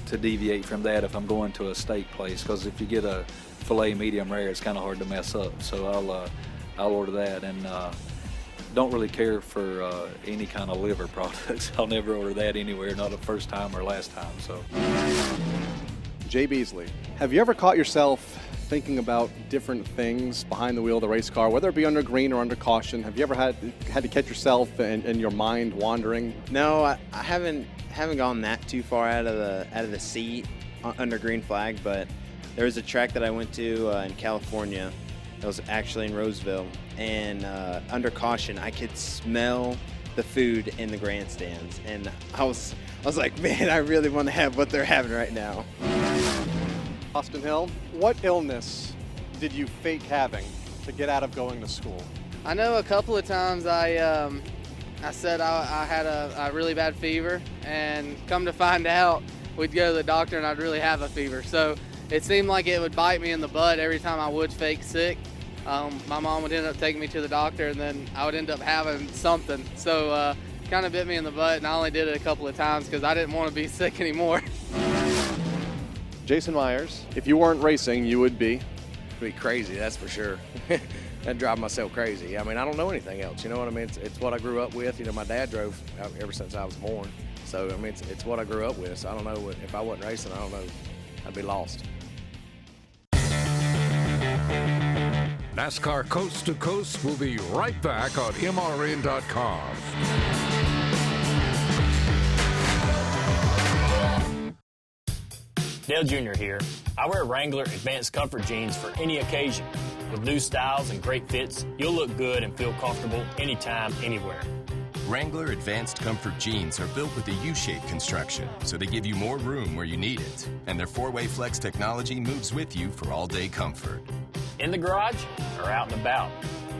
deviate from that if I'm going to a steak place, because if you get a filet medium rare, it's kind of hard to mess up. So I'll order that, and don't really care for any kind of liver products. I'll never order that anywhere, not the first time or last time. So, Jay Beasley, have you ever caught yourself thinking about different things behind the wheel of the race car, whether it be under green or under caution? Have you ever had to catch yourself and your mind wandering? No, I haven't gone that too far out of the seat under green flag, but there was a track that I went to in California, It was actually in Roseville. And under caution, I could smell the food in the grandstands. And I was like, man, I really want to have what they're having right now. Austin Hill, what illness did you fake having to get out of going to school? I know a couple of times I said I had a really bad fever, and come to find out, we'd go to the doctor and I'd really have a fever. So it seemed like it would bite me in the butt every time I would fake sick. My mom would end up taking me to the doctor, and then I would end up having something. So kind of bit me in the butt, and I only did it a couple of times because I didn't want to be sick anymore. Jason Myers, if you weren't racing, you would be? Be crazy, that's for sure. That'd drive myself crazy. I mean, I don't know anything else. You know what I mean? It's what I grew up with. You know, my dad drove ever since I was born. So, I mean, it's what I grew up with. So I don't know if I wasn't racing, I don't know. I'd be lost. NASCAR Coast to Coast will be right back on MRN.com. Dale Jr. here. I wear Wrangler Advanced Comfort jeans for any occasion. With new styles and great fits, you'll look good and feel comfortable anytime, anywhere. Wrangler Advanced Comfort jeans are built with a U-shaped construction, so they give you more room where you need it. And their four-way flex technology moves with you for all-day comfort. In the garage or out and about,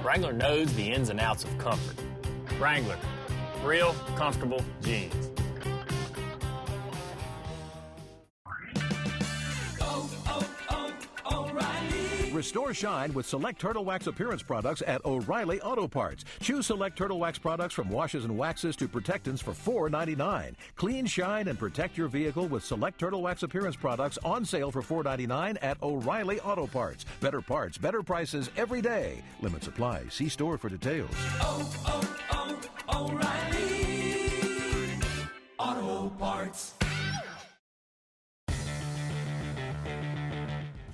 Wrangler knows the ins and outs of comfort. Wrangler, real comfortable jeans. Restore shine with select Turtle Wax appearance products at O'Reilly Auto Parts. Choose select Turtle Wax products from washes and waxes to protectants for $4.99. Clean, shine, and protect your vehicle with select Turtle Wax appearance products on sale for $4.99 at O'Reilly Auto Parts. Better parts, better prices every day. Limits apply. See store for details. O'Reilly Auto Parts.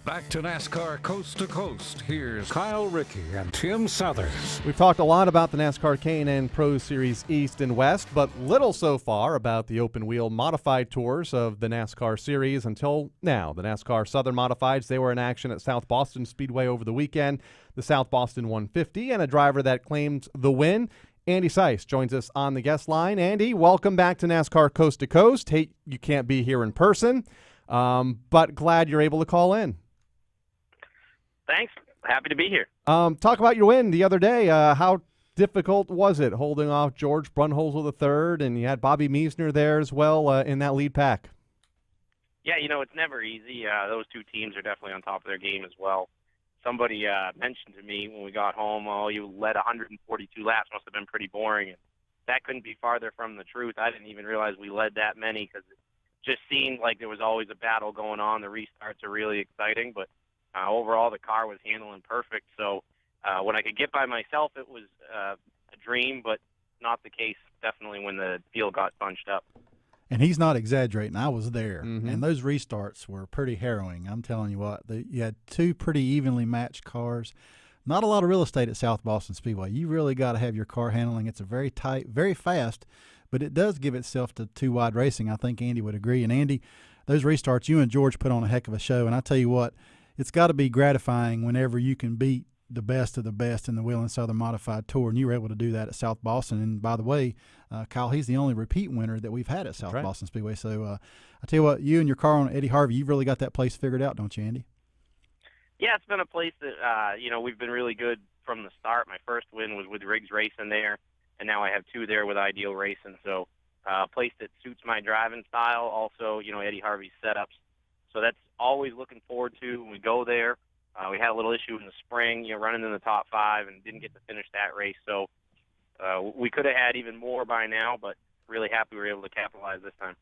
Back to NASCAR Coast to Coast. Here's Kyle Rickey and Tim Southers. We've talked a lot about the NASCAR K&N Pro Series East and West, but little so far about the open wheel modified tours of the NASCAR Series until now. The NASCAR Southern Modifieds, they were in action at South Boston Speedway over the weekend, the South Boston 150, and a driver that claimed the win. Andy Seuss joins us on the guest line. Andy, welcome back to NASCAR Coast to Coast. Hey, you can't be here in person, but glad you're able to call in. Thanks. Happy to be here. Talk about your win the other day. How difficult was it holding off George Brunholzl III, and you had Bobby Meisner there as well in that lead pack? Yeah, you know, it's never easy. Those two teams are definitely on top of their game as well. Somebody mentioned to me when we got home, oh, you led 142 laps. Must have been pretty boring. And that couldn't be farther from the truth. I didn't even realize we led that many because it just seemed like there was always a battle going on. The restarts are really exciting, but overall, the car was handling perfect. So when I could get by myself, it was a dream, but not the case definitely when the field got bunched up. And he's not exaggerating. I was there, and those restarts were pretty harrowing. I'm telling you what, you had two pretty evenly matched cars. Not a lot of real estate at South Boston Speedway. You really got to have your car handling. It's a very tight, very fast, but it does give itself to two-wide racing. I think Andy would agree. And Andy, those restarts, you and George put on a heck of a show. And I tell you what, it's got to be gratifying whenever you can beat the best of the best in the Whelen Southern Modified Tour, and you were able to do that at South Boston. And by the way, Kyle, he's the only repeat winner that we've had at South Boston Speedway. So I tell you what, you and your car on Eddie Harvey, you've really got that place figured out, don't you, Andy? Yeah, it's been a place that, we've been really good from the start. My first win was with Riggs Racing there, and now I have two there with Ideal Racing. So a place that suits my driving style, also, Eddie Harvey's setups. So that's always looking forward to when we go there. We had a little issue in the spring, running in the top 5 and didn't get to finish that race. So we could have had even more by now, but really happy we were able to capitalize this time.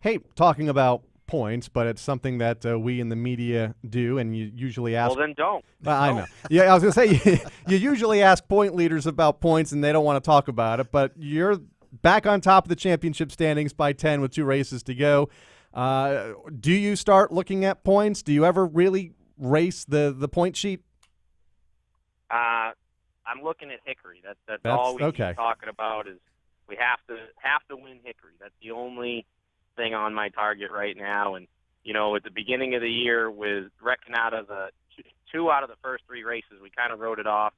Hey, talking about points, but it's something that we in the media do, and you usually ask. Well, then don't. I know. Yeah, I was going to say, you usually ask point leaders about points, and they don't want to talk about it, but you're back on top of the championship standings by 10 with 2 races to go. Do you start looking at points? Do you ever really race the point sheet? I'm looking at Hickory. That's all we keep talking about is we have to win Hickory. That's the only thing on my target right now. And at the beginning of the year with Reck Canada's a 2 out of the first 3 races, we kind of wrote it off.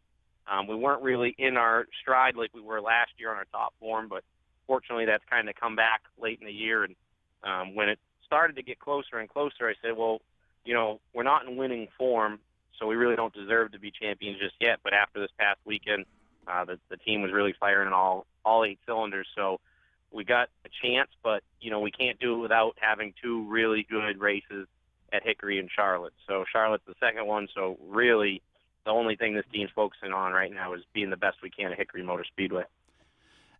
We weren't really in our stride like we were last year on our top form, but fortunately that's kind of come back late in the year. And when it started to get closer and closer, I said, well, we're not in winning form, so we really don't deserve to be champions just yet. But after this past weekend, the team was really firing on all 8 cylinders. So we got a chance, but, we can't do it without having 2 really good races at Hickory and Charlotte. So Charlotte's the second one, so really the only thing this team's focusing on right now is being the best we can at Hickory Motor Speedway.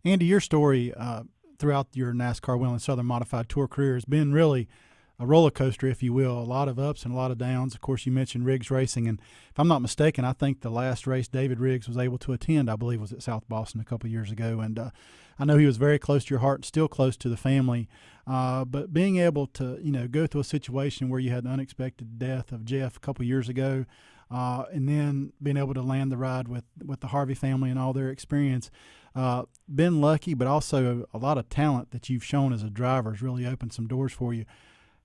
Andy, your story throughout your NASCAR Whelen Southern Modified Tour career has been really a roller coaster, if you will, a lot of ups and a lot of downs. Of course, you mentioned Riggs Racing, and if I'm not mistaken, I think the last race David Riggs was able to attend, I believe, was at South Boston a couple of years ago, and I know he was very close to your heart, still close to the family, but being able to, go through a situation where you had the unexpected death of Jeff a couple of years ago, and then being able to land the ride with the Harvey family and all their experience, been lucky, but also a lot of talent that you've shown as a driver has really opened some doors for you.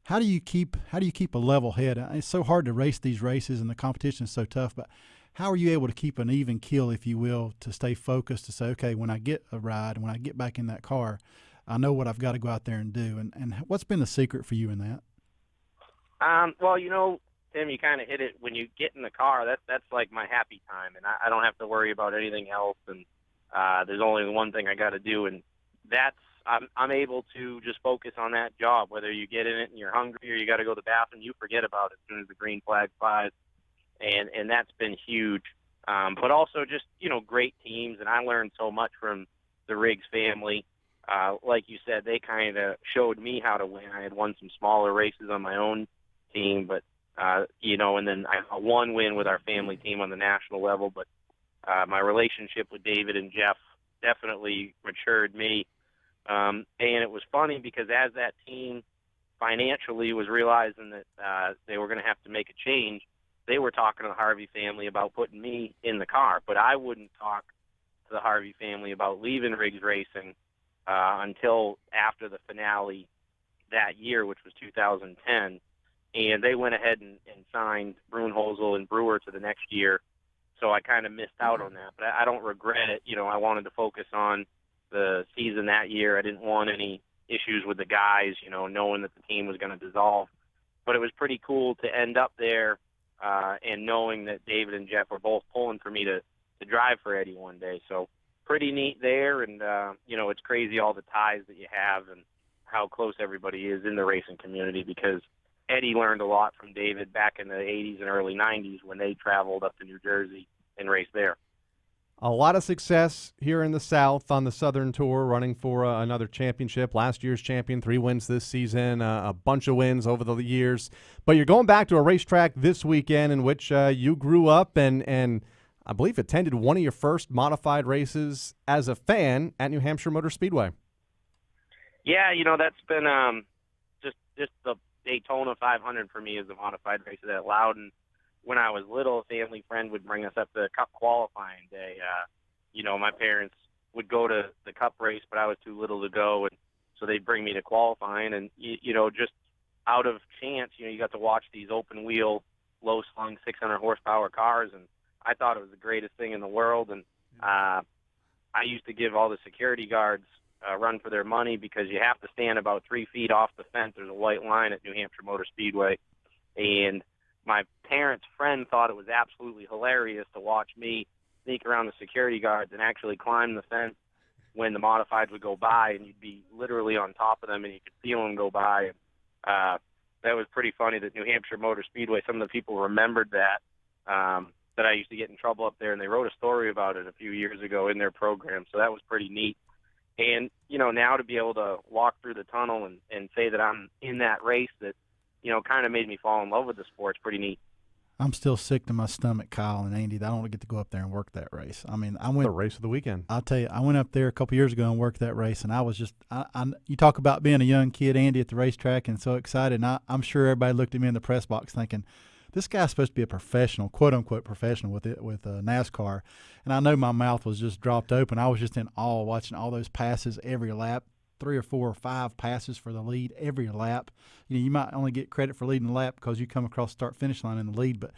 How do you keep a level head? It's so hard to race these races, and the competition is so tough. But how are you able to keep an even keel, if you will, to stay focused, to say, okay, when I get a ride, when I get back in that car, I know what I've got to go out there and do. And what's been the secret for you in that? Well, Tim, you kind of hit it. When you get in the car, that's like my happy time, and I don't have to worry about anything else. And there's only one thing I got to do, and that's I'm able to just focus on that job. Whether you get in it and you're hungry or you got to go to the bathroom, you forget about it as soon as the green flag flies, and that's been huge. But also just great teams, and I learned so much from the Riggs family. Like you said, they kind of showed me how to win. I had won some smaller races on my own team, but and then I got one win with our family team on the national level. But my relationship with David and Jeff definitely matured me. And it was funny because as that team financially was realizing that they were going to have to make a change, they were talking to the Harvey family about putting me in the car. But I wouldn't talk to the Harvey family about leaving Riggs Racing until after the finale that year, which was 2010. And they went ahead and signed Brunholzl and Brewer to the next year. So I kind of missed out on that. But I don't regret it. I wanted to focus on the season that year. I didn't want any issues with the guys, knowing that the team was going to dissolve. But it was pretty cool to end up there and knowing that David and Jeff were both pulling for me to drive for Eddie one day. So pretty neat there. And, it's crazy all the ties that you have and how close everybody is in the racing community, because Eddie learned a lot from David back in the 80s and early 90s when they traveled up to New Jersey and raced there. A lot of success here in the South on the Southern Tour, running for another championship. Last year's champion, 3 wins this season, a bunch of wins over the years. But you're going back to a racetrack this weekend in which you grew up and I believe attended one of your first modified races as a fan at New Hampshire Motor Speedway. Yeah, that's been just the Daytona 500 for me is the modified race at Loudon. When I was little, a family friend would bring us up to Cup qualifying day. My parents would go to the Cup race, but I was too little to go, and so they'd bring me to qualifying. And just out of chance, you got to watch these open wheel, low slung 600 horsepower cars, and I thought it was the greatest thing in the world. And I used to give all the security guards a run for their money because you have to stand about 3 feet off the fence. There's a white line at New Hampshire Motor Speedway, and my parents' friend thought it was absolutely hilarious to watch me sneak around the security guards and actually climb the fence when the modifieds would go by, and you'd be literally on top of them and you could feel them go by. And that was pretty funny that New Hampshire Motor Speedway, some of the people remembered that I used to get in trouble up there, and they wrote a story about it a few years ago in their program, so that was pretty neat. And, now to be able to walk through the tunnel and say that I'm in that race that, kind of made me fall in love with the sport. It's pretty neat. I'm still sick to my stomach, Kyle and Andy, that I don't get to go up there and work that race. I mean, I went the race of the weekend. I'll tell you, I went up there a couple years ago and worked that race, and I was just, you talk about being a young kid, Andy, at the racetrack, and so excited. And I'm sure everybody looked at me in the press box thinking, this guy's supposed to be a professional, quote unquote professional with NASCAR. And I know my mouth was just dropped open. I was just in awe watching all those passes every lap. 3 or 4 or 5 passes for the lead every lap. You might only get credit for leading the lap because you come across the start-finish line in the lead, but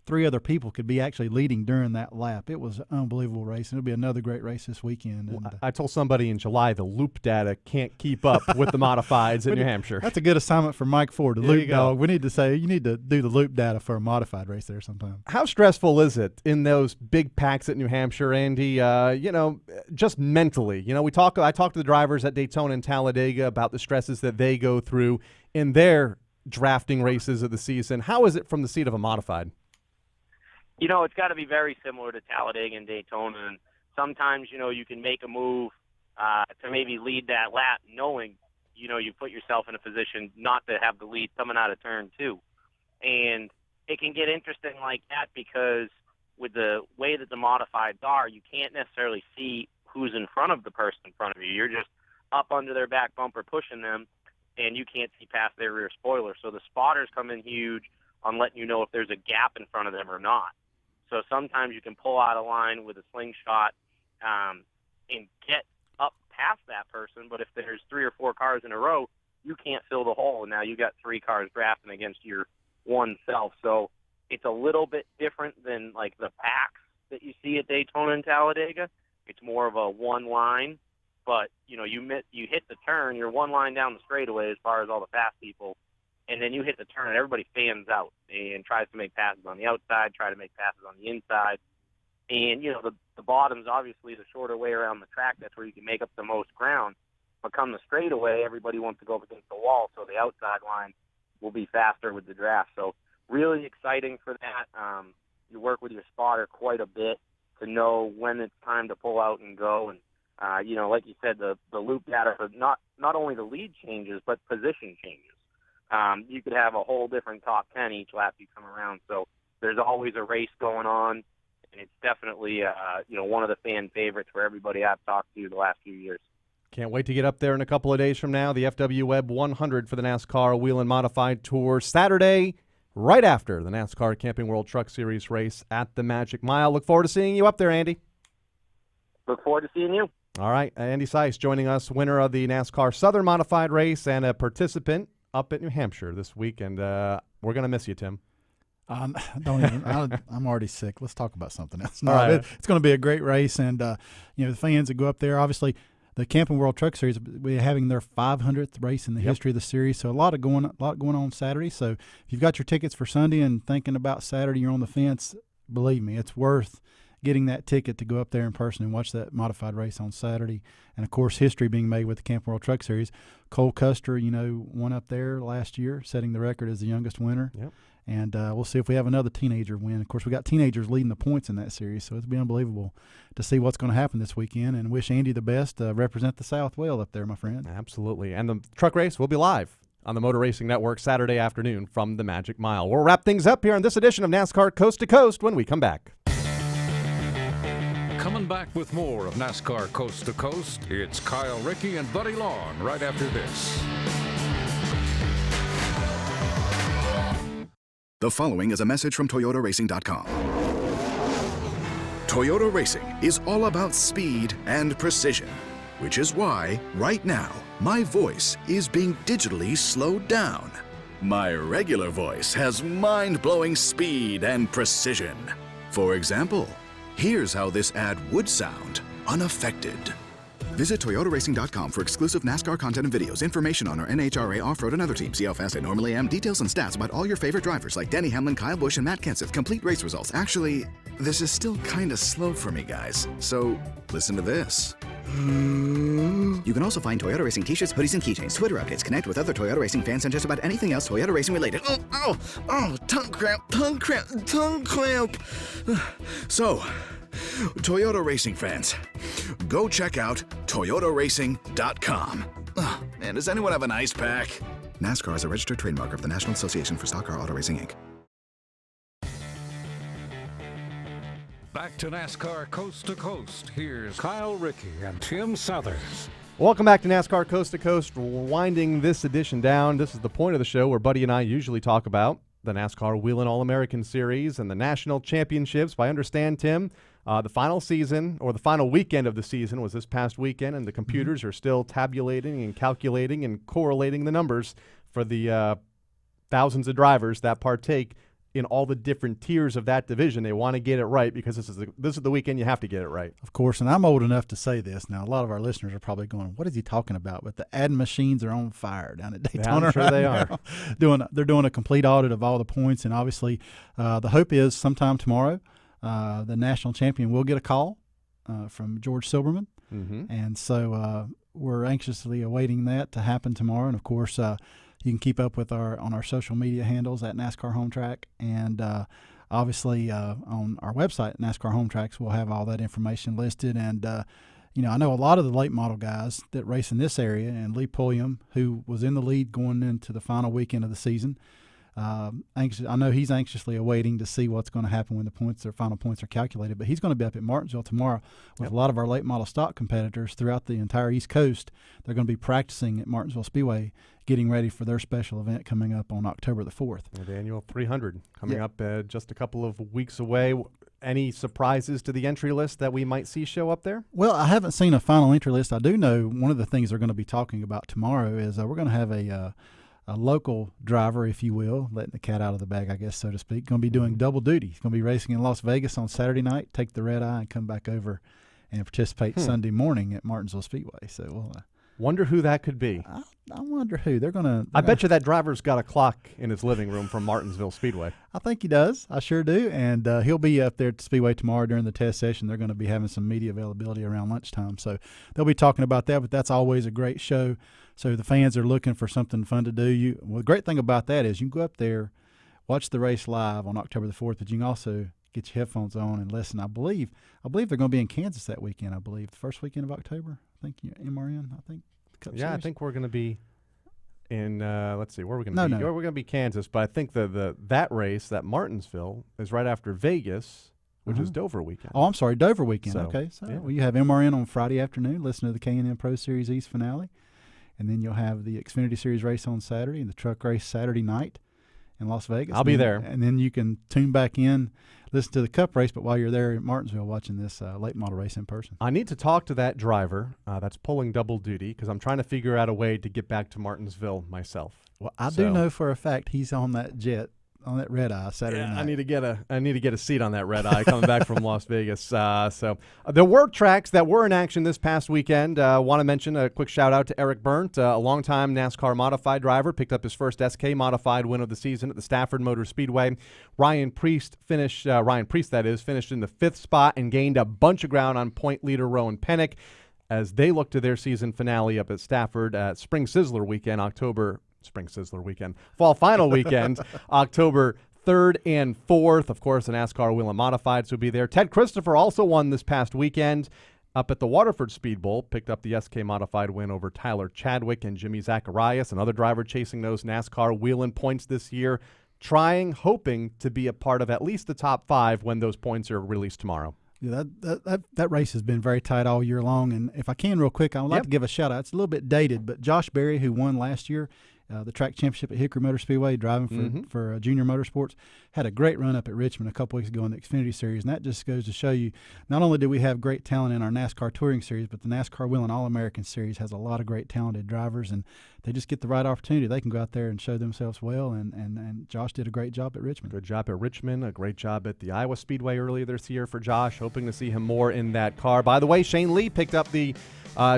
3 other people could be actually leading during that lap. It was an unbelievable race, and it'll be another great race this weekend. And, I told somebody in July the loop data can't keep up with the modifieds in New Hampshire. That's a good assignment for Mike Ford, the loop dog. We need to say you need to do the loop data for a modified race there sometime. How stressful is it in those big packs at New Hampshire, Andy? Just mentally. I talked to the drivers at Daytona and Talladega about the stresses that they go through in their drafting races of the season. How is it from the seat of a modified? It's got to be very similar to Talladega and Daytona. And sometimes, you can make a move to maybe lead that lap knowing, you put yourself in a position not to have the lead coming out of turn 2. And it can get interesting like that because with the way that the modifieds are, you can't necessarily see who's in front of the person in front of you. You're just up under their back bumper pushing them, and you can't see past their rear spoiler. So the spotters come in huge on letting you know if there's a gap in front of them or not. So sometimes you can pull out of line with a slingshot and get up past that person, but if there's 3 or 4 cars in a row, you can't fill the hole, and now you got 3 cars drafting against your one self. So it's a little bit different than like the packs that you see at Daytona and Talladega. It's more of a one line, but you hit the turn, you're one line down the straightaway as far as all the fast people, and then you hit the turn and everybody fans out and tries to make passes on the outside, try to make passes on the inside. And, the bottom's obviously the shorter way around the track. That's where you can make up the most ground. But come the straightaway, everybody wants to go up against the wall, so the outside line will be faster with the draft. So really exciting for that. You work with your spotter quite a bit to know when it's time to pull out and go. And, like you said, the loop data for not only the lead changes, but position changes. You could have a whole different top 10 each lap you come around. So there's always a race going on, and it's definitely, one of the fan favorites for everybody I've talked to the last few years. Can't wait to get up there in a couple of days from now. The FW Web 100 for the NASCAR Wheel and Modified Tour Saturday, right after the NASCAR Camping World Truck Series race at the Magic Mile. Look forward to seeing you up there, Andy. Look forward to seeing you. All right, Andy Seuss joining us, winner of the NASCAR Southern Modified race and a participant up at New Hampshire this week, and we're going to miss you, Tim. I'm already sick. Let's talk about something else. No, right. It's going to be a great race, and the fans that go up there, obviously, the Camping World Truck Series, we're having their 500th race in the history of the series, so a lot going on Saturday. So if you've got your tickets for Sunday and thinking about Saturday, you're on the fence, believe me, it's worth getting that ticket to go up there in person and watch that modified race on Saturday. And, of course, history being made with the Camping World Truck Series. Cole Custer, won up there last year, setting the record as the youngest winner. Yep. And we'll see if we have another teenager win. Of course, we got teenagers leading the points in that series, so it'll be unbelievable to see what's going to happen this weekend. And wish Andy the best. Represent the South well up there, my friend. Absolutely. And the truck race will be live on the Motor Racing Network Saturday afternoon from the Magic Mile. We'll wrap things up here on this edition of NASCAR Coast to Coast when we come back. Coming back with more of NASCAR Coast to Coast, it's Kyle Rickey and Buddy Long right after this. The following is a message from ToyotaRacing.com. Toyota Racing is all about speed and precision, which is why, right now, my voice is being digitally slowed down. My regular voice has mind-blowing speed and precision. For example, here's how this ad would sound unaffected. Visit ToyotaRacing.com for exclusive NASCAR content and videos, information on our NHRA off-road and other teams, see how fast I normally am, details and stats about all your favorite drivers like Denny Hamlin, Kyle Busch, and Matt Kenseth, complete race results. Actually, this is still kind of slow for me, guys, so listen to this. You can also find Toyota Racing t-shirts, hoodies, and keychains, Twitter updates, connect with other Toyota Racing fans, and just about anything else Toyota Racing related. Tongue cramp. So, Toyota Racing fans, go check out ToyotaRacing.com. Man, does anyone have an ice pack? NASCAR is a registered trademark of the National Association for Stock Car Auto Racing, Inc. Back to NASCAR Coast to Coast. Here's Kyle Rickey and Tim Southers. Welcome back to NASCAR Coast to Coast. We're winding this edition down. This is the point of the show where Buddy and I usually talk about the NASCAR Wheelin' All-American Series and the national championships. But I understand, Tim, the final season or the final weekend of the season was this past weekend, and the computers are still tabulating and calculating and correlating the numbers for the thousands of drivers that partake in all the different tiers of that division. They want to get it right because this is the weekend you have to get it right. Of course, and I'm old enough to say this. Now, a lot of our listeners are probably going, what is he talking about? But the ad machines are on fire down at Daytona. I'm sure they are. They're doing a complete audit of all the points, and obviously the hope is sometime tomorrow the national champion will get a call from George Silberman. Mm-hmm. And so we're anxiously awaiting that to happen tomorrow. And, of course, you can keep up with on our social media handles at NASCAR Home Track, and obviously on our website, NASCAR Home Tracks, we'll have all that information listed. And I know a lot of the late model guys that race in this area, and Lee Pulliam, who was in the lead going into the final weekend of the season. I know he's anxiously awaiting to see what's going to happen when their final points are calculated. But he's going to be up at Martinsville tomorrow with a lot of our late model stock competitors throughout the entire East Coast. They're going to be practicing at Martinsville Speedway, getting ready for their special event coming up on October the 4th. The annual 300 coming up just a couple of weeks away. Any surprises to the entry list that we might see show up there? Well, I haven't seen a final entry list. I do know one of the things they're going to be talking about tomorrow is we're going to have a local driver, if you will, letting the cat out of the bag, I guess, so to speak, going to be doing double duty. He's going to be racing in Las Vegas on Saturday night, take the red eye, and come back over and participate Sunday morning at Martinsville Speedway. So we'll wonder who that could be. I wonder who. I bet you that driver's got a clock in his living room from Martinsville Speedway. I think he does. I sure do. And he'll be up there at the Speedway tomorrow during the test session. They're going to be having some media availability around lunchtime. So they'll be talking about that, but that's always a great show. So the fans are looking for something fun to do. The great thing about that is you can go up there, watch the race live on October the 4th, but you can also get your headphones on and listen. I believe they're going to be in Kansas that weekend, the first weekend of October. I think MRN, Yeah, Series. I think we're going to be in, let's see, where are we going to be? We're going to be Kansas, but I think that race, that Martinsville, is right after Vegas, which is Dover weekend. Oh, I'm sorry, Dover weekend. Okay, yeah. Well, you have MRN on Friday afternoon, listen to the K&N Pro Series East finale, and then you'll have the Xfinity Series race on Saturday and the truck race Saturday night in Las Vegas. I'll be there. And then you can tune back in, listen to the Cup race, but while you're there at Martinsville watching this late model race in person. I need to talk to that driver that's pulling double duty because I'm trying to figure out a way to get back to Martinsville myself. Well, I do know for a fact he's on that jet, on that red eye Saturday night. I need to get a seat on that red eye coming back from Las Vegas. So there were tracks that were in action this past weekend. Want to mention a quick shout out to Eric Berndt, a longtime NASCAR modified driver, picked up his first SK modified win of the season at the Stafford Motor Speedway. Ryan Priest finished in the 5th spot and gained a bunch of ground on point leader Rowan Pennick as they look to their season finale up at Stafford at Fall Final Weekend, October 3rd and 4th. Of course, the NASCAR Wheel and Modifieds will be there. Ted Christopher also won this past weekend up at the Waterford Speed Bowl, picked up the SK Modified win over Tyler Chadwick and Jimmy Zacharias, another driver chasing those NASCAR wheeling points this year, hoping to be a part of at least the top 5 when those points are released tomorrow. Yeah, that race has been very tight all year long, and if I can real quick, I would like to give a shout-out. It's a little bit dated, but Josh Berry, who won last year, the track championship at Hickory Motor Speedway, driving for Junior Motorsports, had a great run up at Richmond a couple weeks ago in the Xfinity Series, and that just goes to show you not only do we have great talent in our NASCAR Touring Series, but the NASCAR Wheel and All-American Series has a lot of great talented drivers, and they just get the right opportunity. They can go out there and show themselves well, and Josh did a great job at Richmond. Good job at Richmond, a great job at the Iowa Speedway earlier this year for Josh, hoping to see him more in that car. By the way, Shane Lee picked up the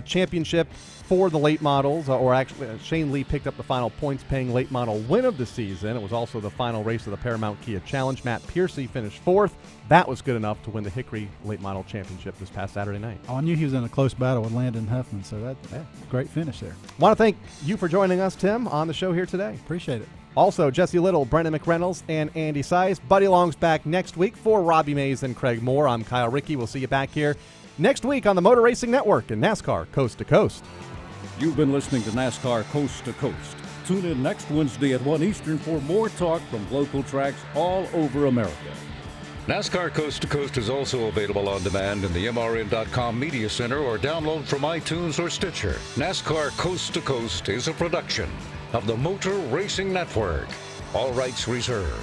championship for the late models, or actually Shane Lee picked up the final points-paying late model win of the season. It was also the final race of the Paramount Kia Challenge. Matt Piercy finished 4th. That was good enough to win the Hickory Late Model Championship this past Saturday night. Oh, I knew he was in a close battle with Landon Huffman, so that's a great finish there. Want to thank you for joining us, Tim, on the show here today. Appreciate it. Also, Jesse Little, Brendan McReynolds, and Andy Size. Buddy Long's back next week. For Robbie Mays and Craig Moore, I'm Kyle Rickey. We'll see you back here next week on the Motor Racing Network and NASCAR Coast to Coast. You've been listening to NASCAR Coast to Coast. Tune in next Wednesday at 1 Eastern for more talk from local tracks all over America. NASCAR Coast to Coast is also available on demand in the MRN.com Media Center or download from iTunes or Stitcher. NASCAR Coast to Coast is a production of the Motor Racing Network. All rights reserved.